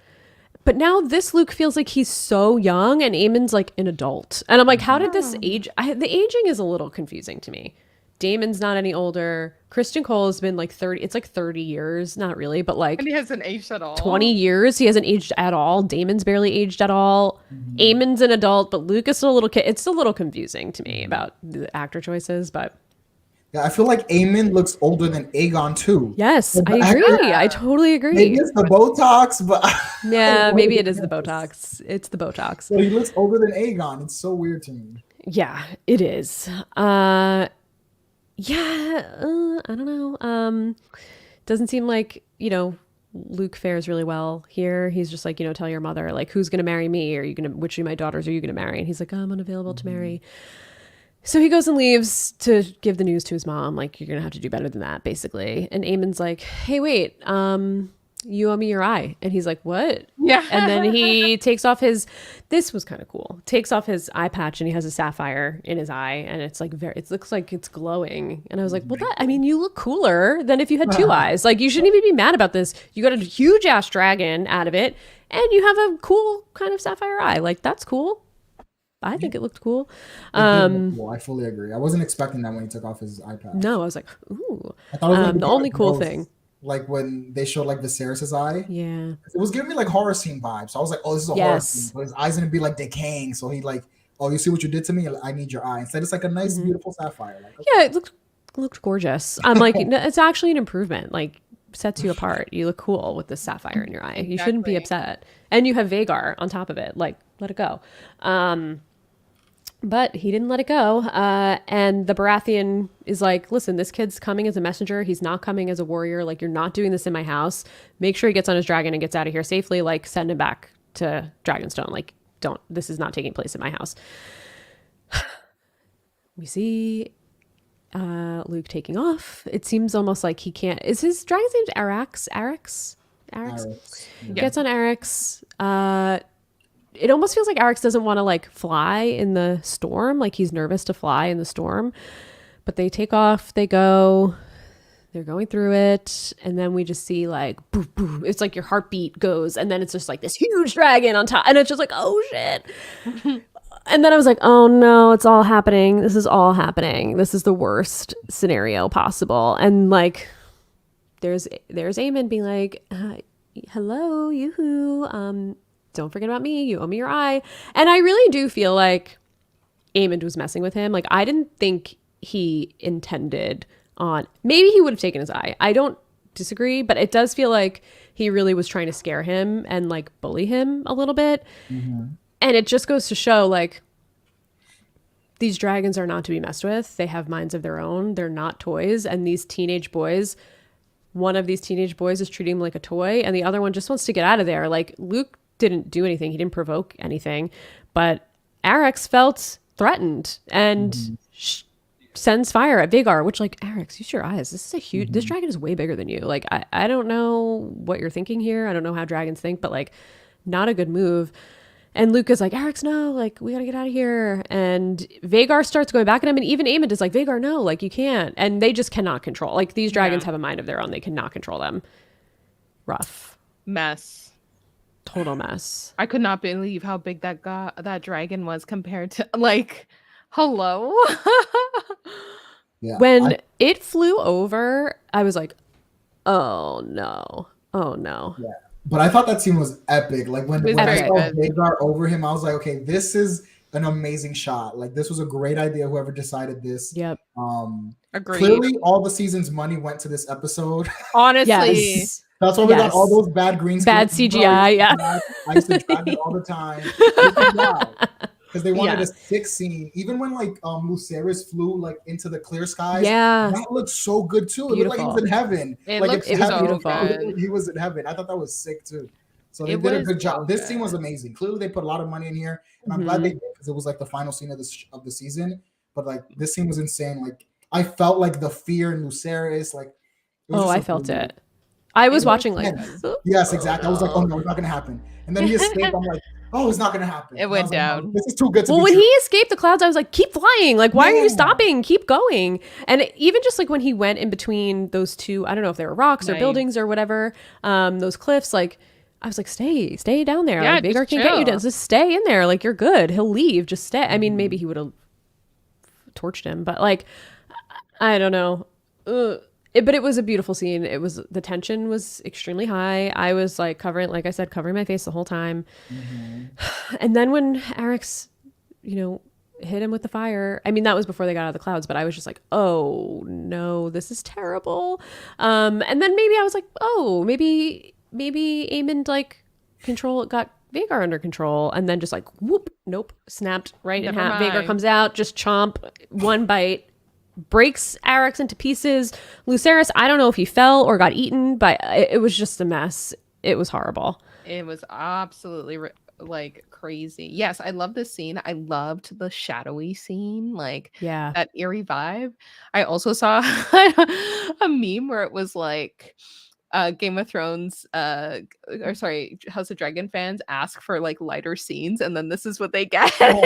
[SPEAKER 1] But now this Luke feels like he's so young and Aemon's like an adult. And I'm like, how did this age? The aging is a little confusing to me. Damon's not any older. Christian Cole has been like 30. It's like 30 years. Not really, but like.
[SPEAKER 2] And he hasn't aged at all.
[SPEAKER 1] 20 years. He hasn't aged at all. Damon's barely aged at all. Aemon's an adult, but Luke is still a little kid. It's a little confusing to me about the actor choices, but.
[SPEAKER 3] Yeah, I feel like Aemon looks older than Aegon too.
[SPEAKER 1] Yes, I agree. I totally agree.
[SPEAKER 3] Maybe it's the Botox, but
[SPEAKER 1] yeah, maybe it is the Botox. It's the Botox.
[SPEAKER 3] So he looks older than Aegon. It's so weird to me.
[SPEAKER 1] Yeah, it is. I don't know. Doesn't seem like, Luke fares really well here. He's just like, tell your mother, like, who's going to marry me? Which of my daughters are you going to marry? And he's like, I'm unavailable to marry. So he goes and leaves to give the news to his mom, like, you're going to have to do better than that, basically. And Aemon's like, hey, wait, you owe me your eye. And he's like, what?
[SPEAKER 2] Yeah.
[SPEAKER 1] And then he takes off this was kind of cool, takes off his eye patch and he has a sapphire in his eye. And it's like, it looks like it's glowing. And I was like, well, you look cooler than if you had two eyes. Like, you shouldn't even be mad about this. You got a huge ass dragon out of it and you have a cool kind of sapphire eye. Like, that's cool. I think it looked cool.
[SPEAKER 3] Well, I fully agree. I wasn't expecting that when he took off his iPad.
[SPEAKER 1] No, I was like, ooh.
[SPEAKER 3] I thought it was
[SPEAKER 1] the only cool thing.
[SPEAKER 3] Like when they showed like Viserys' eye.
[SPEAKER 1] Yeah.
[SPEAKER 3] It was giving me like horror scene vibes. So I was like, oh, this is a horror scene. But his eye's gonna be like decaying. So he like, oh, you see what you did to me? I need your eye. Instead, it's like a nice, beautiful sapphire. Like, okay.
[SPEAKER 1] Yeah, it looked gorgeous. I'm like, it's actually an improvement. Like, sets you apart. You look cool with this sapphire in your eye. You shouldn't be upset. And you have Vhagar on top of it. Like, let it go. But he didn't let it go. And the Baratheon is like, listen, this kid's coming as a messenger. He's not coming as a warrior. Like, you're not doing this in my house. Make sure he gets on his dragon and gets out of here safely. Like, send him back to Dragonstone. Like, this is not taking place in my house. We see Luke taking off. It seems almost like he can't. Is his dragon's name Arrax?
[SPEAKER 3] Yeah.
[SPEAKER 1] Gets on Arrax. It almost feels like Arrax doesn't want to like fly in the storm. Like, he's nervous to fly in the storm, but they take off, they go, they're going through it. And then we just see like, boom, boom. It's like your heartbeat goes. And then it's just like this huge dragon on top. And it's just like, oh shit. And then I was like, oh no, it's all happening. This is all happening. This is the worst scenario possible. And like, there's Aemon being like, hello, yoo-hoo. Don't forget about me. You owe me your eye. And I really do feel like Aemon was messing with him. Like, I didn't think he intended on, maybe he would have taken his eye. I don't disagree, but it does feel like he really was trying to scare him and like bully him a little bit. And it just goes to show like, these dragons are not to be messed with. They have minds of their own. They're not toys. And these teenage boys, one of these teenage boys is treating him like a toy and the other one just wants to get out of there. Like, Luke didn't do anything. He didn't provoke anything, but Arrax felt threatened and sends fire at Vhagar, which like, Arrax, use your eyes. This is a huge, this dragon is way bigger than you. Like, I don't know what you're thinking here. I don't know how dragons think, but like, not a good move. And Luke is like, Arrax, no, like, we gotta get out of here. And Vhagar starts going back at him. And even Aemon is like, Vhagar, no, like, you can't. And they just cannot control. Like, these dragons have a mind of their own. They cannot control them. Rough.
[SPEAKER 2] Mess.
[SPEAKER 1] Total mess.
[SPEAKER 2] I could not believe how big that dragon was compared to like, hello.
[SPEAKER 3] Yeah.
[SPEAKER 1] When it flew over, I was like, oh no.
[SPEAKER 3] Yeah. But I thought that scene was epic. Like when I saw Vhagar over him, I was like, okay, this is an amazing shot. Like, this was a great idea. Whoever decided this.
[SPEAKER 1] Yep.
[SPEAKER 2] Agreed.
[SPEAKER 3] Clearly, all the season's money went to this episode.
[SPEAKER 2] Honestly.
[SPEAKER 1] Yes.
[SPEAKER 3] That's why we got all those bad green screen.
[SPEAKER 1] Bad CGI, yeah.
[SPEAKER 3] I used to drag it all the time. Because they wanted a sick scene. Even when like Lucerys flew like into the clear skies, that looked so good too. It looked like he was in heaven.
[SPEAKER 2] It was beautiful.
[SPEAKER 3] He was in heaven. I thought that was sick too. So they did a good job. This scene was amazing. Clearly they put a lot of money in here. And I'm glad they did, because it was like the final scene of the season. But like, this scene was insane. Like, I felt like the fear in Lucerys. Like,
[SPEAKER 1] I felt it. I was watching like,
[SPEAKER 3] yes, exactly. I was like, oh no, it's not gonna happen. And then he escaped. I'm like, oh, it's not gonna happen.
[SPEAKER 2] It
[SPEAKER 3] And I was
[SPEAKER 2] went
[SPEAKER 3] like, no,
[SPEAKER 2] down.
[SPEAKER 3] this is too good to
[SPEAKER 1] Well,
[SPEAKER 3] be
[SPEAKER 1] when
[SPEAKER 3] true.
[SPEAKER 1] he escaped the clouds, I was like, keep flying. Like, why are
[SPEAKER 3] Yeah.
[SPEAKER 1] you stopping? Keep going. And even just like when he went in between those two, I don't know if they were rocks or
[SPEAKER 2] Nice.
[SPEAKER 1] buildings or whatever, those cliffs, like, I was like, stay down there.
[SPEAKER 2] Yeah,
[SPEAKER 1] Like, Vagar
[SPEAKER 2] just
[SPEAKER 1] can't get you
[SPEAKER 2] chill.
[SPEAKER 1] down. Just stay in there. Like, you're good. He'll leave. Just stay. I mean, maybe he would have torched him, but like, I don't know. But it was a beautiful scene. It was, the tension was extremely high. I was like covering my face the whole time. And then when Eric's, hit him with the fire. I mean, that was before they got out of the clouds, but I was just like, oh no, this is terrible. And then maybe I was like, oh, maybe Aemond like got Vagar under control, and then just like whoop, nope, snapped right in
[SPEAKER 2] Never
[SPEAKER 1] half. Vagar
[SPEAKER 2] mind.
[SPEAKER 1] comes out, just chomp, one bite, breaks Arix into pieces. Lucerys, I don't know if he fell or got eaten, but it was just a mess. It was horrible.
[SPEAKER 2] It was absolutely like crazy. Yes, I love this scene. I loved the shadowy scene, like
[SPEAKER 1] Yeah.
[SPEAKER 2] that eerie vibe. I also saw a meme where it was like Game of Thrones or sorry, House of Dragon fans ask for like lighter scenes, and then this is what they get.
[SPEAKER 3] Oh,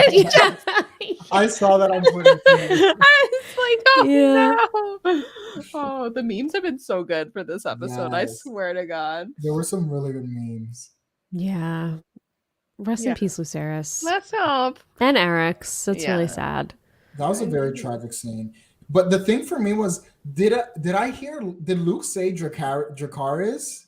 [SPEAKER 3] I saw that on Twitter too.
[SPEAKER 2] I was like, oh
[SPEAKER 1] Yeah.
[SPEAKER 2] no. Oh, the memes have been so good for this episode. I
[SPEAKER 3] Yes.
[SPEAKER 2] swear to God.
[SPEAKER 3] There were some really good memes.
[SPEAKER 1] Yeah. Rest
[SPEAKER 2] Yeah.
[SPEAKER 1] in peace, Lucerys.
[SPEAKER 2] Let's hope.
[SPEAKER 1] And Eric's. It's really
[SPEAKER 2] Yeah.
[SPEAKER 1] sad.
[SPEAKER 3] That was a very tragic scene. But the thing for me was, did Luke say Dracarys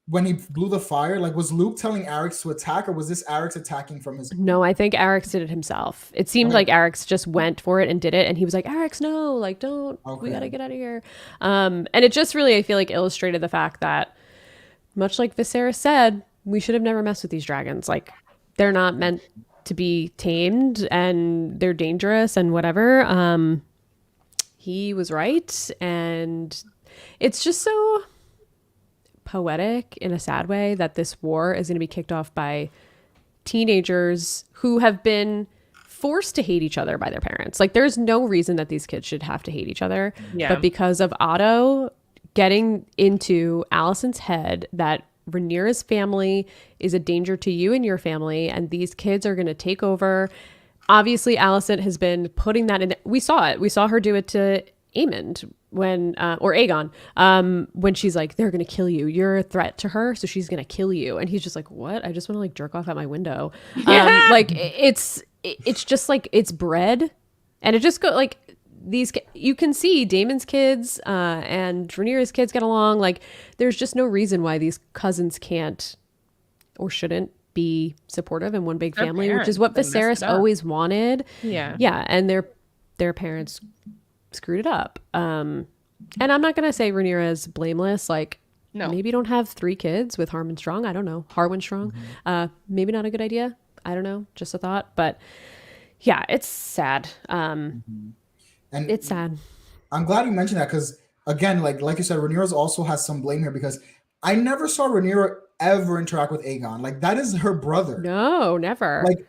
[SPEAKER 3] when he blew the fire? Like, was Luke telling Arix to attack, or was this Arix attacking from his?
[SPEAKER 1] No, I think Arix did it himself. It seemed like Arix just went for it and did it, and he was like, Arix, no, like, don't. We
[SPEAKER 3] Okay.
[SPEAKER 1] gotta get out of here. And it just really, I feel like, illustrated the fact that, much like Viserys said, we should have never messed with these dragons. Like, they're not meant to be tamed, and they're dangerous and whatever. He was right, and it's just so poetic in a sad way that this war is going to be kicked off by teenagers who have been forced to hate each other by their parents. Like, there's no reason that these kids should have to hate each other.
[SPEAKER 2] Yeah.
[SPEAKER 1] But because of Otto getting into Alicent's head that Rhaenyra's family is a danger to you and your family, and these kids are going to take over. Obviously, Alicent has been putting that in. We saw it. We saw her do it to Aemond when, or Aegon, when she's like, they're going to kill you. You're a threat to her, so she's going to kill you. And he's just like, what? I just want to like jerk off at my window. Like, it's just like, it's bred. And it just go like, you can see Daemon's kids and Rhaenyra's kids get along. Like, there's just no reason why these cousins can't or shouldn't be supportive in one big
[SPEAKER 2] Their
[SPEAKER 1] family, which is
[SPEAKER 2] parents,
[SPEAKER 1] what
[SPEAKER 2] they messed
[SPEAKER 1] Viserys
[SPEAKER 2] it up.
[SPEAKER 1] always wanted.
[SPEAKER 2] Yeah.
[SPEAKER 1] Yeah, and their parents screwed it up. And I'm not gonna say Rhaenyra is blameless. Like,
[SPEAKER 2] No.
[SPEAKER 1] maybe don't have 3 kids with Harwin Strong. I don't know. Harwin Strong. Maybe not a good idea. I don't know. Just a thought. But yeah, it's sad.
[SPEAKER 3] And
[SPEAKER 1] It's sad.
[SPEAKER 3] I'm glad you mentioned that, because again, like you said, Rhaenyra also has some blame here, because I never saw Rhaenyra ever interact with Aegon. Like, that is her brother.
[SPEAKER 1] No, never.
[SPEAKER 3] Like,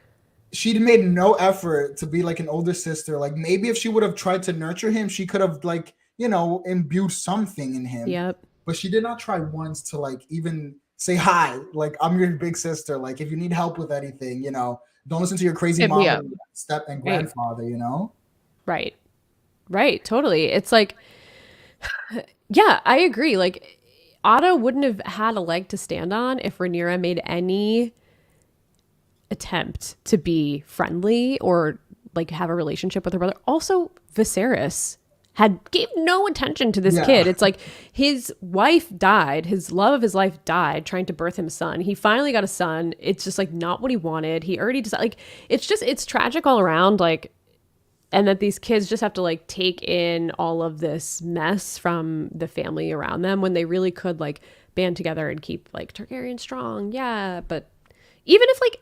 [SPEAKER 3] she made no effort to be like an older sister. Like, maybe if she would have tried to nurture him, she could have like, imbued something in him.
[SPEAKER 1] Yep.
[SPEAKER 3] But she did not try once to like even say hi. Like, I'm your big sister. Like, if you need help with anything, don't listen to your crazy
[SPEAKER 2] Hit
[SPEAKER 3] mom
[SPEAKER 2] me up.
[SPEAKER 3] and step and grandfather.
[SPEAKER 1] Right. Totally. It's like, yeah, I agree. Like, Otto wouldn't have had a leg to stand on if Rhaenyra made any attempt to be friendly or like have a relationship with her brother. Also, Viserys gave no attention to this kid. It's like, his wife died, his love of his life died trying to birth him a son. He finally got a son. It's just like not what he wanted. He already decided, like, it's tragic all around. Like, and that these kids just have to like take in all of this mess from the family around them when they really could like band together and keep like Targaryen strong. Yeah. But even if like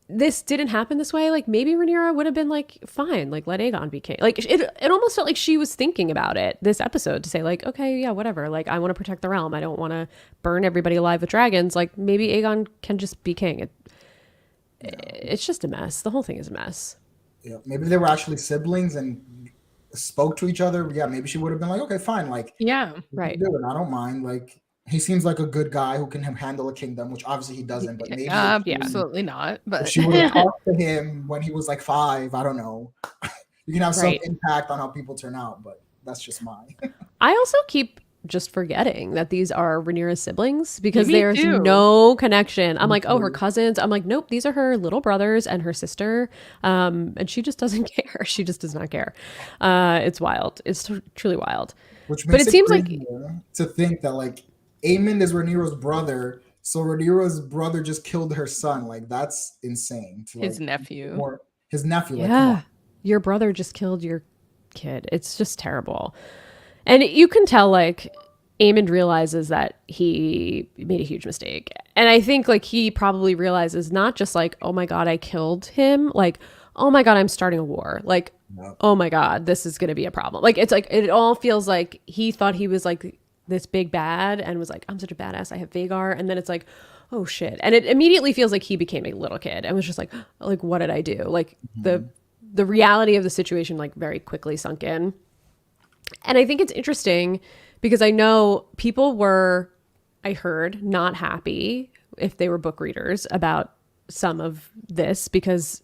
[SPEAKER 1] this didn't happen this way, like maybe Rhaenyra would have been like, fine, like let Aegon be king. Like, it almost felt like she was thinking about it this episode to say like, okay, yeah, whatever. Like, I want to protect the realm. I don't want to burn everybody alive with dragons. Like, maybe Aegon can just be king. It's just a mess. The whole thing is a mess.
[SPEAKER 3] Yeah, maybe they were actually siblings and spoke to each other. Yeah, maybe she would have been like, okay, fine, like,
[SPEAKER 2] Yeah.
[SPEAKER 1] Right.
[SPEAKER 3] do it. I don't mind. Like, he seems like a good guy who can handle a kingdom, which obviously he doesn't. But maybe
[SPEAKER 2] Absolutely not.
[SPEAKER 3] if
[SPEAKER 2] But
[SPEAKER 3] she would have talked to him when he was like 5, I don't know. You can have some
[SPEAKER 1] Right.
[SPEAKER 3] impact on how people turn out, but that's just mine.
[SPEAKER 1] I also keep just forgetting that these are Rhaenyra's siblings because
[SPEAKER 2] Me
[SPEAKER 1] there's
[SPEAKER 2] too.
[SPEAKER 1] no connection. I'm
[SPEAKER 3] Me
[SPEAKER 1] like, oh, her
[SPEAKER 3] too.
[SPEAKER 1] cousins. I'm like, nope, these are her little brothers and her sister. And she just doesn't care. She just does not care. It's wild. It's truly wild.
[SPEAKER 3] Which
[SPEAKER 1] But
[SPEAKER 3] makes
[SPEAKER 1] it
[SPEAKER 3] it
[SPEAKER 1] seems like,
[SPEAKER 3] crazier to think that like Aemond is Rhaenyra's brother, so Rhaenyra's brother just killed her son. Like that's insane. To
[SPEAKER 2] his
[SPEAKER 3] like
[SPEAKER 2] nephew.
[SPEAKER 3] or his nephew. Like come on.
[SPEAKER 1] yeah, your brother just killed your kid. It's just terrible. And you can tell like Aemond realizes that he made a huge mistake. And I think like he probably realizes not just like, oh my God, I killed him. Like, oh my God, I'm starting a war. Like,
[SPEAKER 3] Yep.
[SPEAKER 1] oh my God, this is going to be a problem. Like, it's like, it all feels like he thought he was like this big bad and was like, I'm such a badass. I have Vagar. And then it's like, oh shit. And it immediately feels like he became a little kid and was just like, what did I do? Like the reality of the situation like very quickly sunk in. And I think it's interesting because I know people were, I heard, not happy if they were book readers about some of this because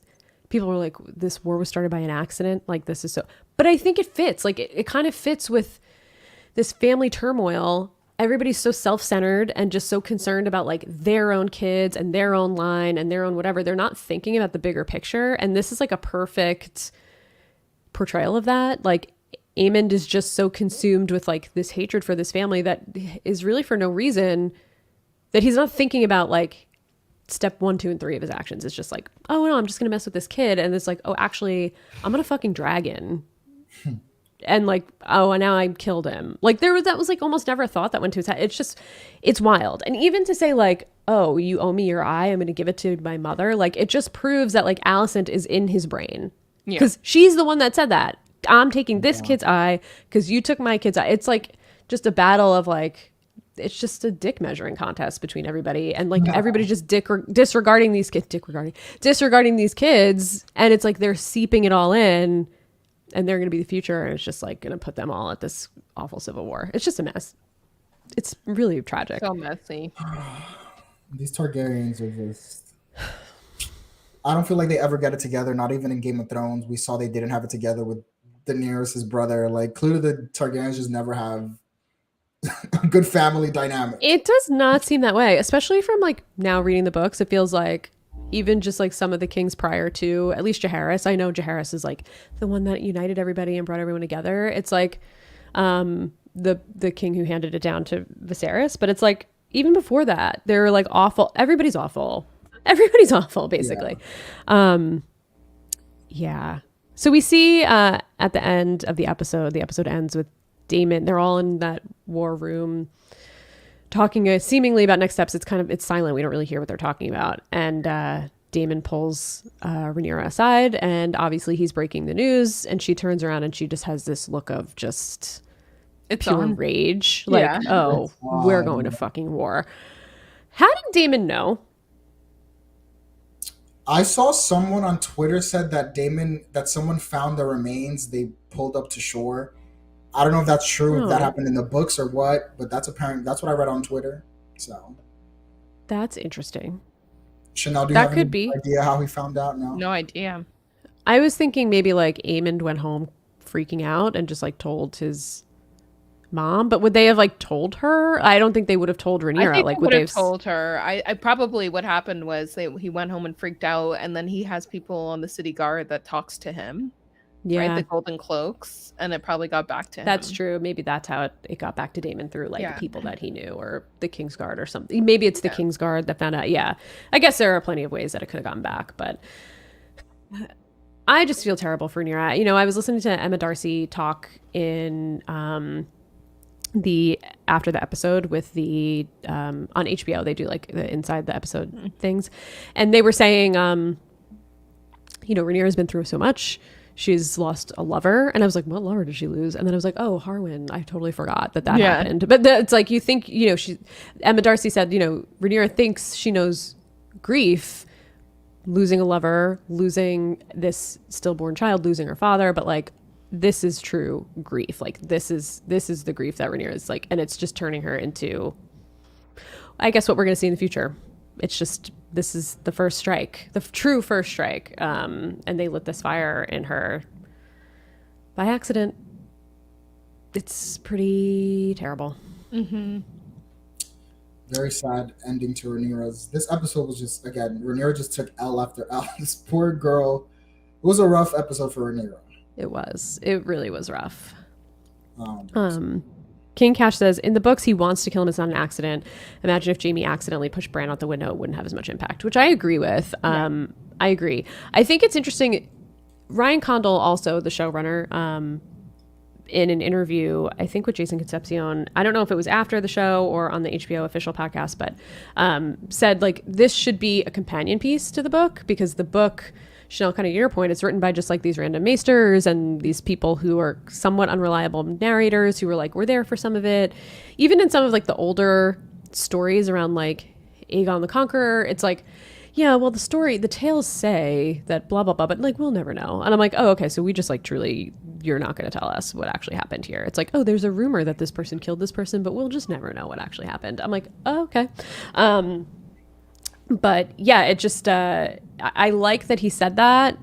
[SPEAKER 1] people were like, this war was started by an accident. Like, this is so. But I think it fits. Like, it kind of fits with this family turmoil. Everybody's so self-centered and just so concerned about like their own kids and their own line and their own whatever. They're not thinking about the bigger picture. And this is like a perfect portrayal of that. Like, Aemond is just so consumed with like this hatred for this family that is really for no reason, that he's not thinking about like step 1, 2, and 3 of his actions. It's just like, oh no, I'm just gonna mess with this kid, and it's like, oh, actually, I'm gonna fucking dragon, and like, oh, and now I killed him. Like that was like almost never a thought that went to his head. It's just, it's wild. And even to say like, oh, you owe me your eye, I'm gonna give it to my mother. Like it just proves that like Alicent is in his brain because she's the one that said that. I'm taking this kid's eye because you took my kid's eye. It's like just a battle of like, it's just a dick measuring contest between everybody, and like everybody just disregarding these kids, disregarding these kids, and it's like they're seeping it all in, and they're going to be the future, and it's just like going to put them all at this awful civil war. It's just a mess. It's really tragic.
[SPEAKER 2] So messy.
[SPEAKER 3] These Targaryens are just. I don't feel like they ever get it together. Not even in Game of Thrones, we saw they didn't have it together with Daenerys, his brother. Like clearly, the Targaryens just never have a good family dynamic.
[SPEAKER 1] It does not seem that way, especially from like now reading the books. It feels like even just like some of the kings prior to at least Jaehaerys. I know Jaehaerys is like the one that united everybody and brought everyone together. It's like the king who handed it down to Viserys, but it's like even before that, they're like awful. Everybody's awful. Everybody's awful, basically. Yeah. So we see at the end of the episode ends with Daemon. They're all in that war room talking seemingly about next steps. It's silent. We don't really hear what they're talking about. And Daemon pulls Rhaenyra aside, and obviously he's breaking the news, and she turns around and she just has this look of just pure rage. Like, oh, we're going to fucking war. How did Daemon know?
[SPEAKER 3] I saw someone on Twitter said that someone found the remains they pulled up to shore. I don't know if that's true, if that happened in the books or what, but that's apparent. That's what I read on Twitter. So
[SPEAKER 1] that's interesting.
[SPEAKER 3] Chanelle, do you have any idea how he found out?
[SPEAKER 2] No idea.
[SPEAKER 1] I was thinking maybe like Aemond went home freaking out and just like told his mom, but would they have like told her? I don't think they would have told Rhaenyra.
[SPEAKER 2] I think
[SPEAKER 1] like
[SPEAKER 2] would have told her. I probably what happened was he went home and freaked out, and then he has people on the city guard that talks to him.
[SPEAKER 1] Yeah,
[SPEAKER 2] right? The golden cloaks, and it probably got back to him.
[SPEAKER 1] That's true. Maybe that's how it got back to Daemon through like the people that he knew, or the Kingsguard or something. Maybe it's the Kingsguard that found out. Yeah, I guess there are plenty of ways that it could have gone back, but I just feel terrible for Rhaenyra. You know, I was listening to Emma Darcy talk in the after the episode with the on HBO. They do like the inside the episode things, and they were saying, you know, Rhaenyra's been through so much. She's lost a lover. And I was like, what lover did she lose? And then I was like, oh, Harwin. I totally forgot that happened. But it's like, you think, you know, Emma Darcy said, you know, Rhaenyra thinks she knows grief, losing a lover, losing this stillborn child, losing her father. But like, this is true grief. Like this is the grief that Rhaenyra is like, and it's just turning her into I guess what we're going to see in the future. It's just, this is the first strike, the true first strike. And they lit this fire in her by accident. It's pretty terrible.
[SPEAKER 2] Mm-hmm.
[SPEAKER 3] Very sad ending to Rhaenyra's. This episode was just, again, Rhaenyra just took L after L. This poor girl. It was a rough episode for Rhaenyra.
[SPEAKER 1] It was. It really was rough.
[SPEAKER 3] So
[SPEAKER 1] King Cash says, in the books, he wants to kill him. It's not an accident. Imagine if Jaime accidentally pushed Bran out the window, it wouldn't have as much impact, which I agree with. I agree. I think it's interesting. Ryan Condal, also the showrunner, in an interview, I think with Jason Concepcion, I don't know if it was after the show or on the HBO official podcast, but said like this should be a companion piece to the book, because the book, Chanelle, kind of your point, it's written by just like these random maesters and these people who are somewhat unreliable narrators who were like, we're there for some of it. Even in some of like the older stories around like Aegon the Conqueror, it's like, yeah, well, the tales say that blah, blah, blah, but like, we'll never know. And I'm like, oh, okay. So we just like truly, you're not going to tell us what actually happened here. It's like, oh, there's a rumor that this person killed this person, but we'll just never know what actually happened. I'm like, oh, okay. But yeah, it just, I like that he said that,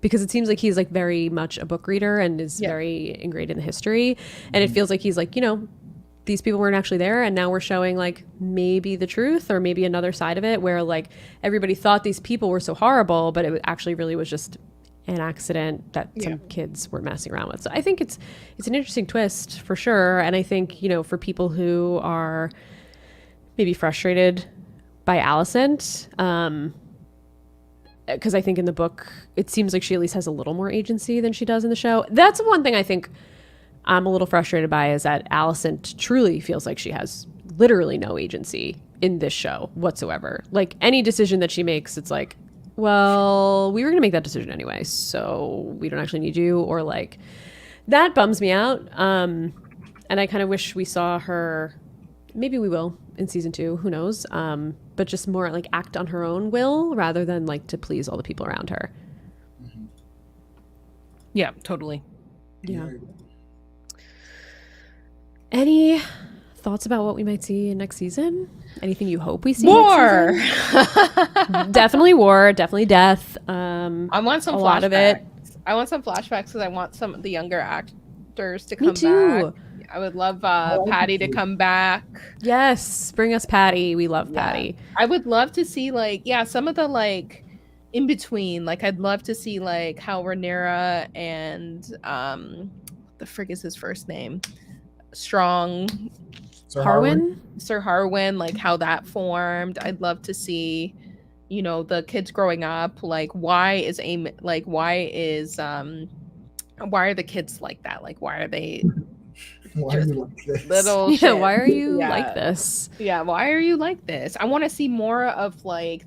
[SPEAKER 1] because it seems like he's like very much a book reader and is very ingrained in the history. And it feels like he's like, you know, these people weren't actually there, and now we're showing like maybe the truth or maybe another side of it, where like everybody thought these people were so horrible, but it actually really was just an accident that some kids were messing around with. So I think it's an interesting twist for sure. And I think, you know, for people who are maybe frustrated by Alicent, because I think in the book it seems like she at least has a little more agency than she does in the show. That's one thing I think I'm a little frustrated by, is that Alicent truly feels like she has literally no agency in this show whatsoever. Like any decision that she makes, it's like, well, we were going to make that decision anyway, so we don't actually need you, or like that bums me out. And I kind of wish we saw her, maybe we will in season 2, who knows, but just more like act on her own will rather than like to please all the people around her.
[SPEAKER 2] Yeah, totally.
[SPEAKER 1] Yeah. Any thoughts about what we might see in next season? Anything you hope we see?
[SPEAKER 2] War.
[SPEAKER 1] Definitely war. Definitely death.
[SPEAKER 2] I want some
[SPEAKER 1] a
[SPEAKER 2] flashbacks.
[SPEAKER 1] lot of it.
[SPEAKER 2] I want some flashbacks because I want some of the younger actors to
[SPEAKER 1] Me
[SPEAKER 2] come
[SPEAKER 1] too.
[SPEAKER 2] back. I would love Patty to come back.
[SPEAKER 1] Yes, bring us Patty. We love Patty.
[SPEAKER 2] I would love to see like some of the like in between. Like I'd love to see like how Rhaenyra and the frig is his first name? Strong
[SPEAKER 3] Sir
[SPEAKER 2] Sir Harwin, like how that formed. I'd love to see, you know, the kids growing up, like why are the kids like that? Like why are they
[SPEAKER 3] Why are you like this?
[SPEAKER 2] little
[SPEAKER 1] Yeah, why are you
[SPEAKER 2] Yeah.
[SPEAKER 1] like this?
[SPEAKER 2] Yeah, why are you like this? I want to see more of like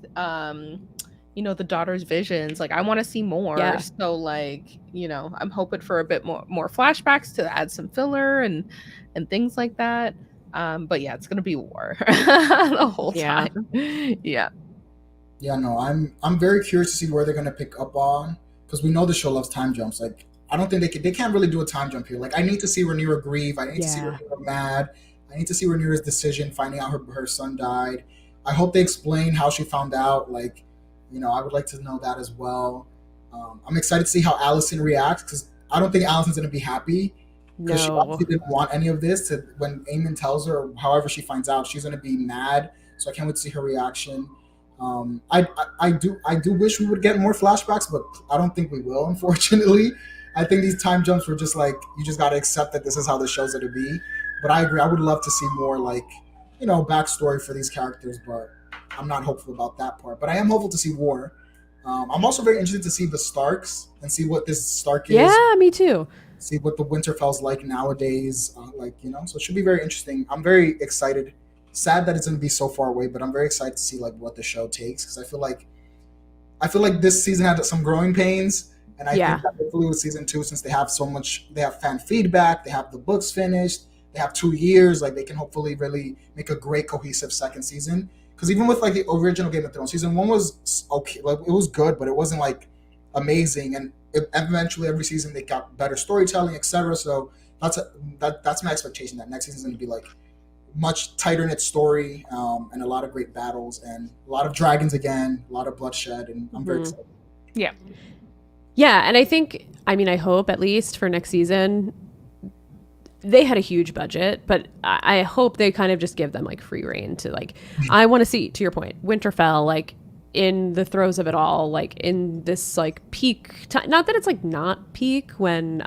[SPEAKER 2] you know, the daughter's visions. Like I want to see more.
[SPEAKER 1] Yeah.
[SPEAKER 2] So like, you know, I'm hoping for a bit more flashbacks to add some filler and things like that. But yeah, it's gonna be war the whole time. Yeah.
[SPEAKER 3] Yeah, no, I'm very curious to see where they're gonna pick up on, because we know the show loves time jumps. Like I don't think they can't really do a time jump here. Like I need to see Rhaenyra grieve. I need to see Rhaenyra mad. I need to see Rhaenyra's decision, finding out her son died. I hope they explain how she found out. Like, you know, I would like to know that as well. I'm excited to see how Alicent reacts, because I don't think Alicent's gonna be happy, because she obviously didn't want any of this. When Aemon tells her, or however she finds out, she's gonna be mad. So I can't wait to see her reaction. I do wish we would get more flashbacks, but I don't think we will, unfortunately. I think these time jumps were just like, you just got to accept that this is how the show's going to be. But I agree, I would love to see more, like, you know, backstory for these characters, but I'm not hopeful about that part. But I am hopeful to see war. I'm also very interested to see the Starks and see what this Stark is.
[SPEAKER 1] Yeah, me too.
[SPEAKER 3] See what the Winterfell's like nowadays. Like, you know, so it should be very interesting. I'm very excited. Sad that it's going to be so far away, but I'm very excited to see like what the show takes, because I feel like this season had some growing pains, and I think that hopefully with season 2, since they have fan feedback, they have the books finished, they have 2 years, like they can hopefully really make a great cohesive second season. Because even with like the original Game of Thrones, season 1 was okay, like it was good, but it wasn't like amazing, and eventually every season they got better storytelling, etc. So that's my expectation, that next season is going to be like much tighter knit story, and a lot of great battles and a lot of dragons again, a lot of bloodshed, and I'm very excited.
[SPEAKER 2] Yeah.
[SPEAKER 1] Yeah, and I hope at least for next season, they had a huge budget, but I hope they kind of just give them like free reign to like, I want to see, to your point, Winterfell, like in the throes of it all, like in this like peak time, not that it's like not peak when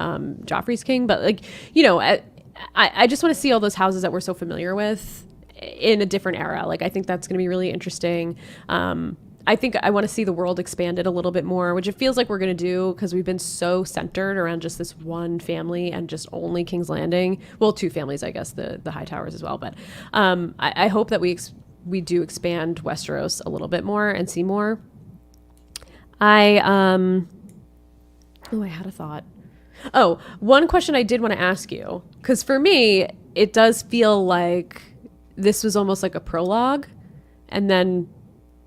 [SPEAKER 1] Joffrey's king, but like, you know, I just want to see all those houses that we're so familiar with in a different era. Like, I think that's going to be really interesting. I think I want to see the world expanded a little bit more, which it feels like we're going to do because we've been so centered around just this one family and just only King's Landing. Well, two families, I guess, the High Towers as well. But I hope that we do expand Westeros a little bit more and see more. I had a thought. Oh, one question I did want to ask you, because for me, it does feel like this was almost like a prologue, and then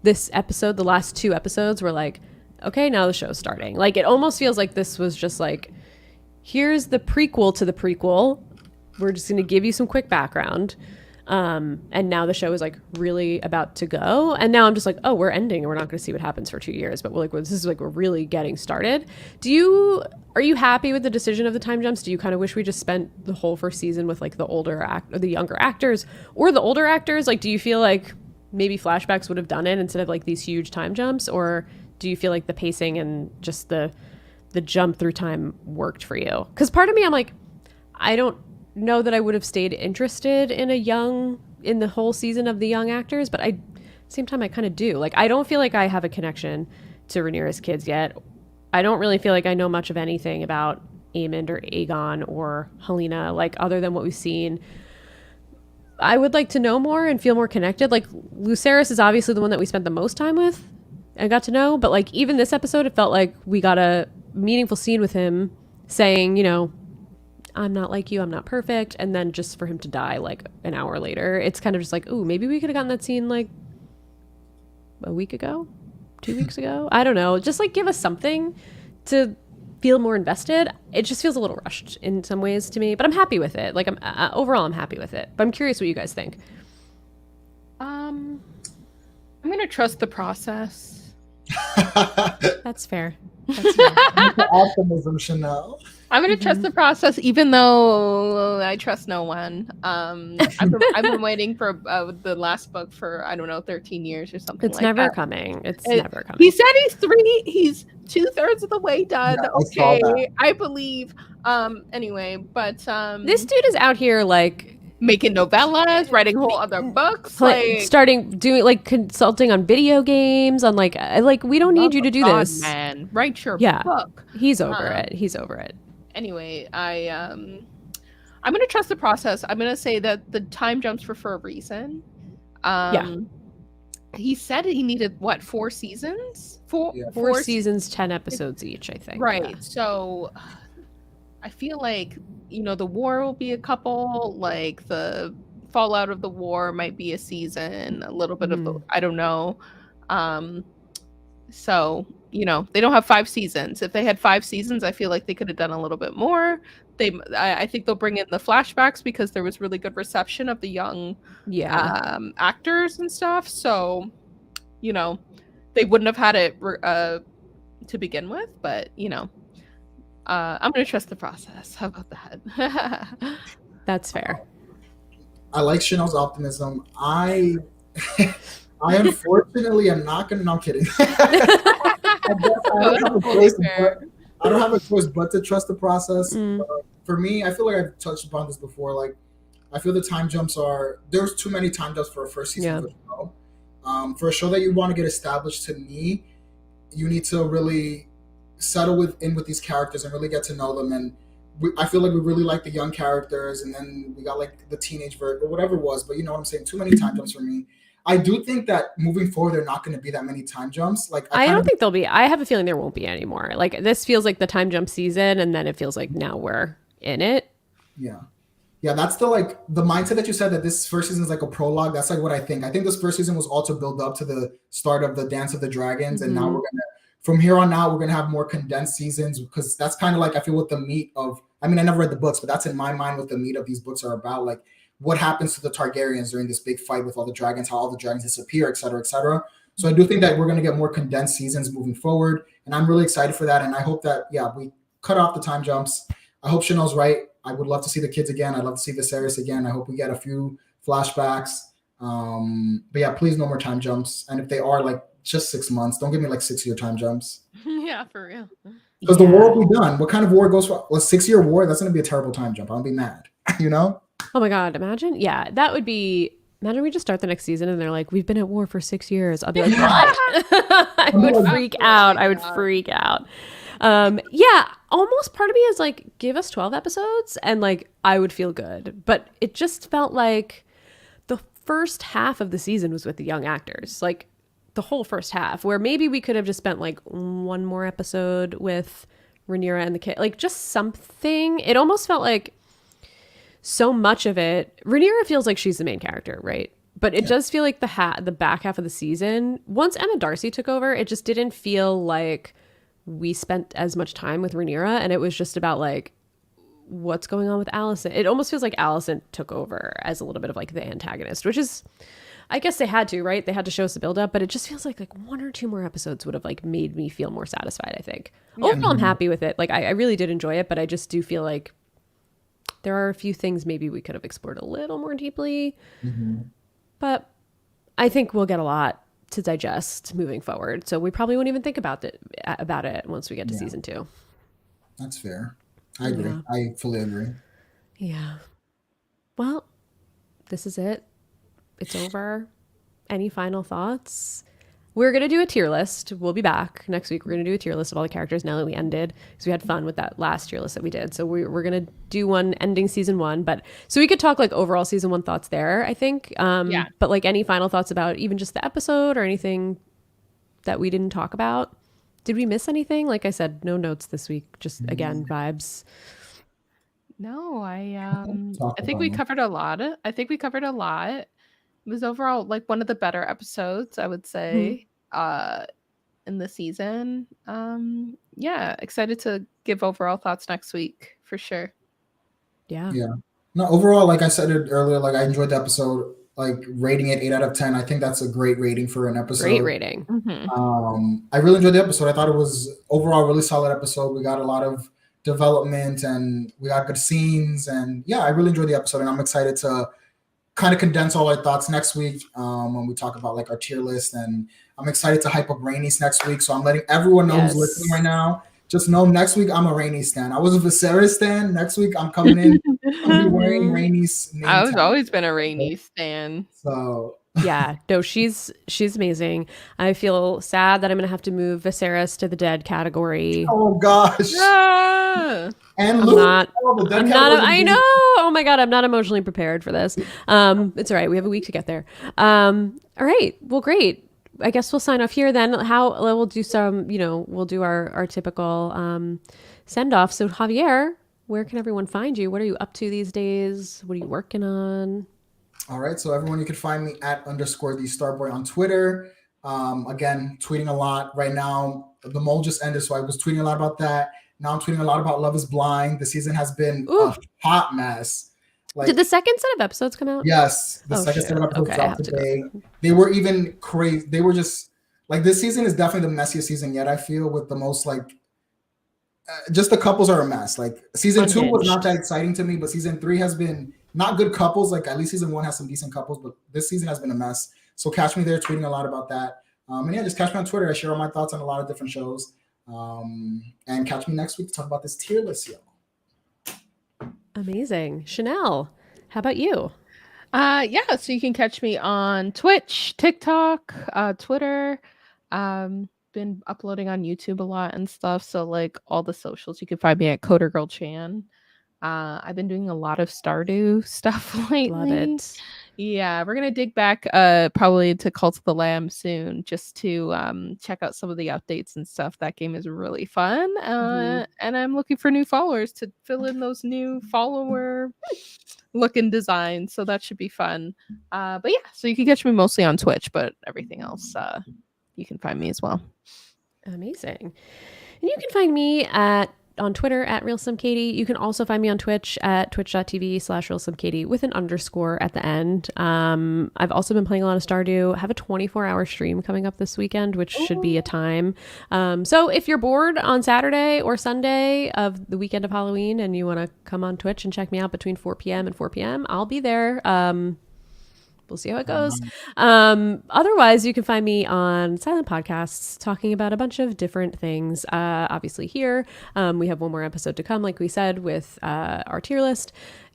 [SPEAKER 1] this episode, the last two episodes were like, okay, now the show's starting. Like, it almost feels like this was just like, here's the prequel to the prequel. We're just going to give you some quick background. And now the show is like really about to go. And now I'm just like, oh, we're ending and we're not going to see what happens for 2 years. But we're like, well, this is like, we're really getting started. Are you happy with the decision of the time jumps? Do you kind of wish we just spent the whole first season with like the younger actors or the older actors? Like, do you feel like maybe flashbacks would have done it instead of like these huge time jumps? Or do you feel like the pacing and just the jump through time worked for you? Because part of me, I'm like, I don't know that I would have stayed interested in the whole season of the young actors, but same time I kind of do. Like, I don't feel like I have a connection to Rhaenyra's kids yet. I don't really feel like I know much of anything about Aemond or Aegon or Helena, like other than what we've seen. I would like to know more and feel more connected. Like, Lucerys is obviously the one that we spent the most time with and got to know, but like even this episode, it felt like we got a meaningful scene with him saying, you know, I'm not like you, I'm not perfect. And then just for him to die like an hour later, it's kind of just like, ooh, maybe we could have gotten that scene like a week ago, 2 weeks ago. I don't know. Just like give us something to feel more invested. It just feels a little rushed in some ways to me, but I'm happy with it. Like, overall, I'm happy with it. But I'm curious what you guys think.
[SPEAKER 2] I'm gonna trust the process.
[SPEAKER 1] That's fair.
[SPEAKER 3] Optimism, Chanelle.
[SPEAKER 2] I'm gonna trust the process, even though I trust no one. I've been waiting for the last book for, I don't know, 13 years or something.
[SPEAKER 1] It's
[SPEAKER 2] like
[SPEAKER 1] never
[SPEAKER 2] that.
[SPEAKER 1] coming. It's never coming.
[SPEAKER 2] He said he's 2/3 of the way done.
[SPEAKER 3] Yeah,
[SPEAKER 2] okay, I believe. Anyway, but
[SPEAKER 1] this dude is out here like
[SPEAKER 2] making novellas, writing whole other books,
[SPEAKER 1] doing consulting on video games, on like we don't need you to do this,
[SPEAKER 2] man. Write your book.
[SPEAKER 1] He's over it. He's over it.
[SPEAKER 2] Anyway, I'm gonna trust the process. I'm gonna say that the time jumps were for a reason. He said he needed 4 seasons? Four
[SPEAKER 1] seasons, 10 episodes each, I think.
[SPEAKER 2] Right. Yeah. So I feel like, you know, the war will be a couple, like the fallout of the war might be a season, a little bit of the, I don't know. So, you know, they don't have 5 seasons. If they had 5 seasons, I feel like they could have done a little bit more. I think they'll bring in the flashbacks because there was really good reception of the young actors and stuff. So, you know, they wouldn't have had it to begin with, but, you know, I'm going to trust the process. How about that?
[SPEAKER 1] That's fair.
[SPEAKER 3] I like Chanel's optimism. I unfortunately am not going to, no, I'm kidding. I don't have a choice but to trust the process. For me, I feel like I've touched upon this before. Like, I feel the time jumps there's too many time jumps for a first season of a show. For a show that you want to get established, to me, you need to really settle in with these characters and really get to know them. And I feel like we really like the young characters, and then we got like the teenage version or whatever it was. But you know what I'm saying? Too many time jumps for me. I do think that moving forward, there are not going to be that many time jumps. Like,
[SPEAKER 1] I don't think there'll be. I have a feeling there won't be anymore. Like, this feels like the time jump season, and then it feels like now we're in it.
[SPEAKER 3] Yeah. That's the mindset that you said, that this first season is like a prologue. That's like what I think. I think this first season was all to build up to the start of the Dance of the Dragons, and now from here on out, we're gonna have more condensed seasons, because that's kind of like, I feel, what the meat of. I mean, I never read the books, but that's in my mind what the meat of these books are about. Like, what happens to the Targaryens during this big fight with all the dragons, how all the dragons disappear, et cetera, et cetera. So I do think that we're going to get more condensed seasons moving forward, and I'm really excited for that. And I hope that, we cut off the time jumps. I hope Chanel's right. I would love to see the kids again. I'd love to see Viserys again. I hope we get a few flashbacks. But yeah, please no more time jumps. And if they are like just 6 months, don't give me like 6-year time jumps.
[SPEAKER 2] Yeah, for real.
[SPEAKER 3] Because the war will be done. What kind of war goes for a 6-year war? That's going to be a terrible time jump. I'll be mad,
[SPEAKER 1] Oh my God, imagine. Yeah, that would be. Imagine we just start the next season and they're like, we've been at war for 6 years. I'll be like, what? I would freak out. I would freak out. Yeah, almost part of me is like, give us 12 episodes and like, I would feel good. But it just felt like the first half of the season was with the young actors. Like the whole first half, where maybe we could have just spent like one more episode with Rhaenyra and the kid. Like just something. It almost felt like so much of it, Rhaenyra feels like she's the main character, right? But it does feel like the back half of the season, once Emma Darcy took over, it just didn't feel like we spent as much time with Rhaenyra, and it was just about like what's going on with Alicent. It almost feels like Alicent took over as a little bit of like the antagonist, which is, I guess they had to, right? They had to show us the build up, but it just feels like 1 or 2 more episodes would have like made me feel more satisfied, I think. Overall, I'm happy with it. Like I really did enjoy it, but I just do feel like there are a few things maybe we could have explored a little more deeply. But I think we'll get a lot to digest moving forward. So we probably won't even think about it once we get to season 2.
[SPEAKER 3] That's fair. I agree. I fully agree.
[SPEAKER 1] Yeah. Well, this is it. It's over. Any final thoughts? We're going to do a tier list. We'll be back next week. We're going to do a tier list of all the characters now that we ended, because we had fun with that last tier list that we did. So we're going to do one ending season 1. But so we could talk like overall season 1 thoughts there, I think. But like any final thoughts about even just the episode or anything that we didn't talk about? Did we miss anything? Like I said, no notes this week. Just again, vibes.
[SPEAKER 2] No, I think we covered a lot. It was overall like one of the better episodes, I would say, in the season. Excited to give overall thoughts next week for sure.
[SPEAKER 1] Yeah.
[SPEAKER 3] No, overall, like I said it earlier, like I enjoyed the episode. Like rating it 8 out of 10. I think that's a great rating for an episode.
[SPEAKER 1] Great rating.
[SPEAKER 3] I really enjoyed the episode. I thought it was overall a really solid episode. We got a lot of development and we got good scenes, and I really enjoyed the episode, and I'm excited to kind of condense all our thoughts next week when we talk about like our tier list. And I'm excited to hype up Rhaenys next week. So I'm letting everyone know who's listening right now. Just know next week I'm a Rhaenys stan. I was a Viserys stan. Next week I'm coming in. I'm be wearing Rhaenys.
[SPEAKER 2] I've always been a Rhaenys stan.
[SPEAKER 3] So
[SPEAKER 1] yeah, no, she's amazing. I feel sad that I'm gonna have to move Viserys to the dead category.
[SPEAKER 3] Oh gosh. And Luke,
[SPEAKER 1] I'm not. I know. Oh my God, I'm not emotionally prepared for this. It's all right. We have a week to get there. All right. Well, great. I guess we'll sign off here then. We'll do some. We'll do our typical send off. So Javier, where can everyone find you? What are you up to these days? What are you working on?
[SPEAKER 3] All right. So everyone, you can find me at _thestarboy on Twitter. Again, tweeting a lot right now. The mole just ended, so I was tweeting a lot about that. Now I'm tweeting a lot about Love is Blind. The season has been a hot mess.
[SPEAKER 1] Like, did the second set of episodes come out?
[SPEAKER 3] Yes. The second set of episodes dropped today. They were even crazy. They were just like, this season is definitely the messiest season yet, I feel, with the most like, just the couples are a mess. Like season 2 was not that exciting to me, but season 3 has been not good couples. Like at least season 1 has some decent couples, but this season has been a mess. So catch me there tweeting a lot about that. And just catch me on Twitter. I share all my thoughts on a lot of different shows. And catch me next week to talk about this tier list, y'all.
[SPEAKER 1] Amazing. Chanelle, how about you?
[SPEAKER 2] So you can catch me on Twitch, TikTok, Twitter. Been uploading on YouTube a lot and stuff. So like all the socials, you can find me at Coder Girl Chan. I've been doing a lot of Stardew stuff lately.
[SPEAKER 1] Love it.
[SPEAKER 2] Yeah, we're gonna dig back probably to Cult of the Lamb soon, just to check out some of the updates and stuff. That game is really fun, and I'm looking for new followers to fill in those new follower looking designs. So that should be fun. But yeah, so you can catch me mostly on Twitch, but everything else you can find me as well.
[SPEAKER 1] Amazing. And you can find me at on Twitter at RealSimKatie. You can also find me on Twitch at twitch.tv/RealSimKatie with an underscore at the end. I've also been playing a lot of Stardew. I have a 24-hour stream coming up this weekend, which should be a time. So if you're bored on Saturday or Sunday of the weekend of Halloween and you want to come on Twitch and check me out between 4 p.m. and 4 p.m., I'll be there. We'll see how it goes. Otherwise, you can find me on Silent Podcasts talking about a bunch of different things. Obviously here, we have one more episode to come, like we said, with our tier list.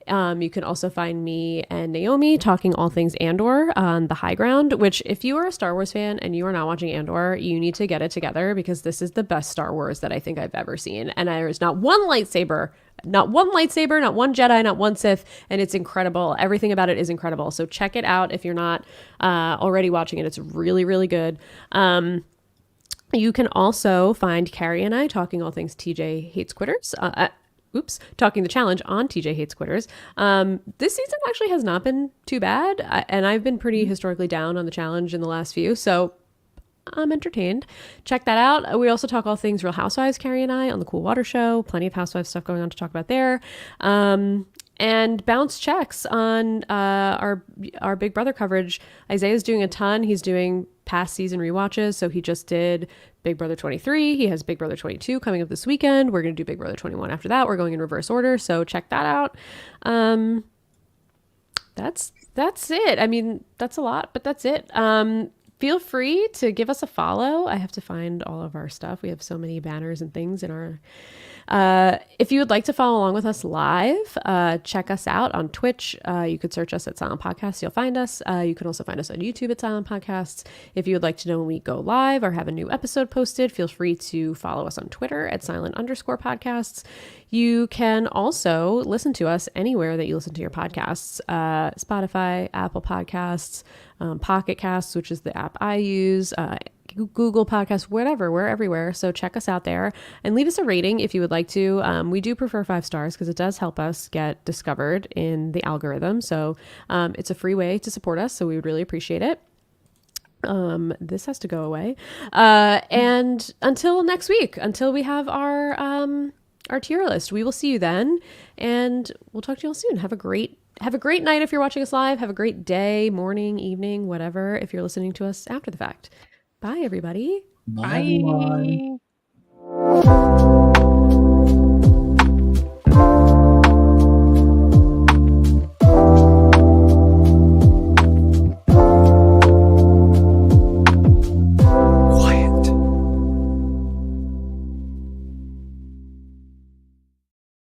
[SPEAKER 1] You can also find me and Naomi talking all things Andor on The High Ground, which if you are a Star Wars fan and you are not watching Andor, you need to get it together because this is the best Star Wars that I think I've ever seen. And there is not one lightsaber, not one Jedi, not one Sith, and it's incredible. Everything about it is incredible. So check it out if you're not already watching it. It's really, really good. You can also find Carrie and I talking all things TJ Hates Quitters. Talking the challenge on TJ Hates Quitters. This season actually has not been too bad, and I've been pretty historically down on the challenge in the last few, so I'm entertained. Check that out. We also talk all things Real Housewives, Carrie and I, on the Cool Water Show. Plenty of Housewives stuff going on to talk about there. And bounce checks on our Big Brother coverage. Isaiah's doing a ton. He's doing past season rewatches. So he just did Big Brother 23. He has Big Brother 22 coming up this weekend. We're going to do Big Brother 21 after that. We're going in reverse order. So check that out. That's it. I mean, that's a lot, but that's it. Feel free to give us a follow. I have to find all of our stuff. We have so many banners and things in our... if you would like to follow along with us live, check us out on Twitch. You could search us at Silent Podcasts. You'll find us. You can also find us on YouTube at Silent Podcasts. If you would like to know when we go live or have a new episode posted, feel free to follow us on Twitter at silent_podcasts. You can also listen to us anywhere that you listen to your podcasts, Spotify, Apple Podcasts, Pocket Casts, which is the app I use, Google Podcasts, whatever, we're everywhere. So check us out there and leave us a rating if you would like to. We do prefer 5 stars because it does help us get discovered in the algorithm. So it's a free way to support us. So we would really appreciate it. This has to go away. And until next week, until we have our tier list, we will see you then. And we'll talk to you all soon. Have a great night if you're watching us live. Have a great day, morning, evening, whatever, if you're listening to us after the fact. Bye, everybody.
[SPEAKER 3] Bye, everyone.
[SPEAKER 2] Bye.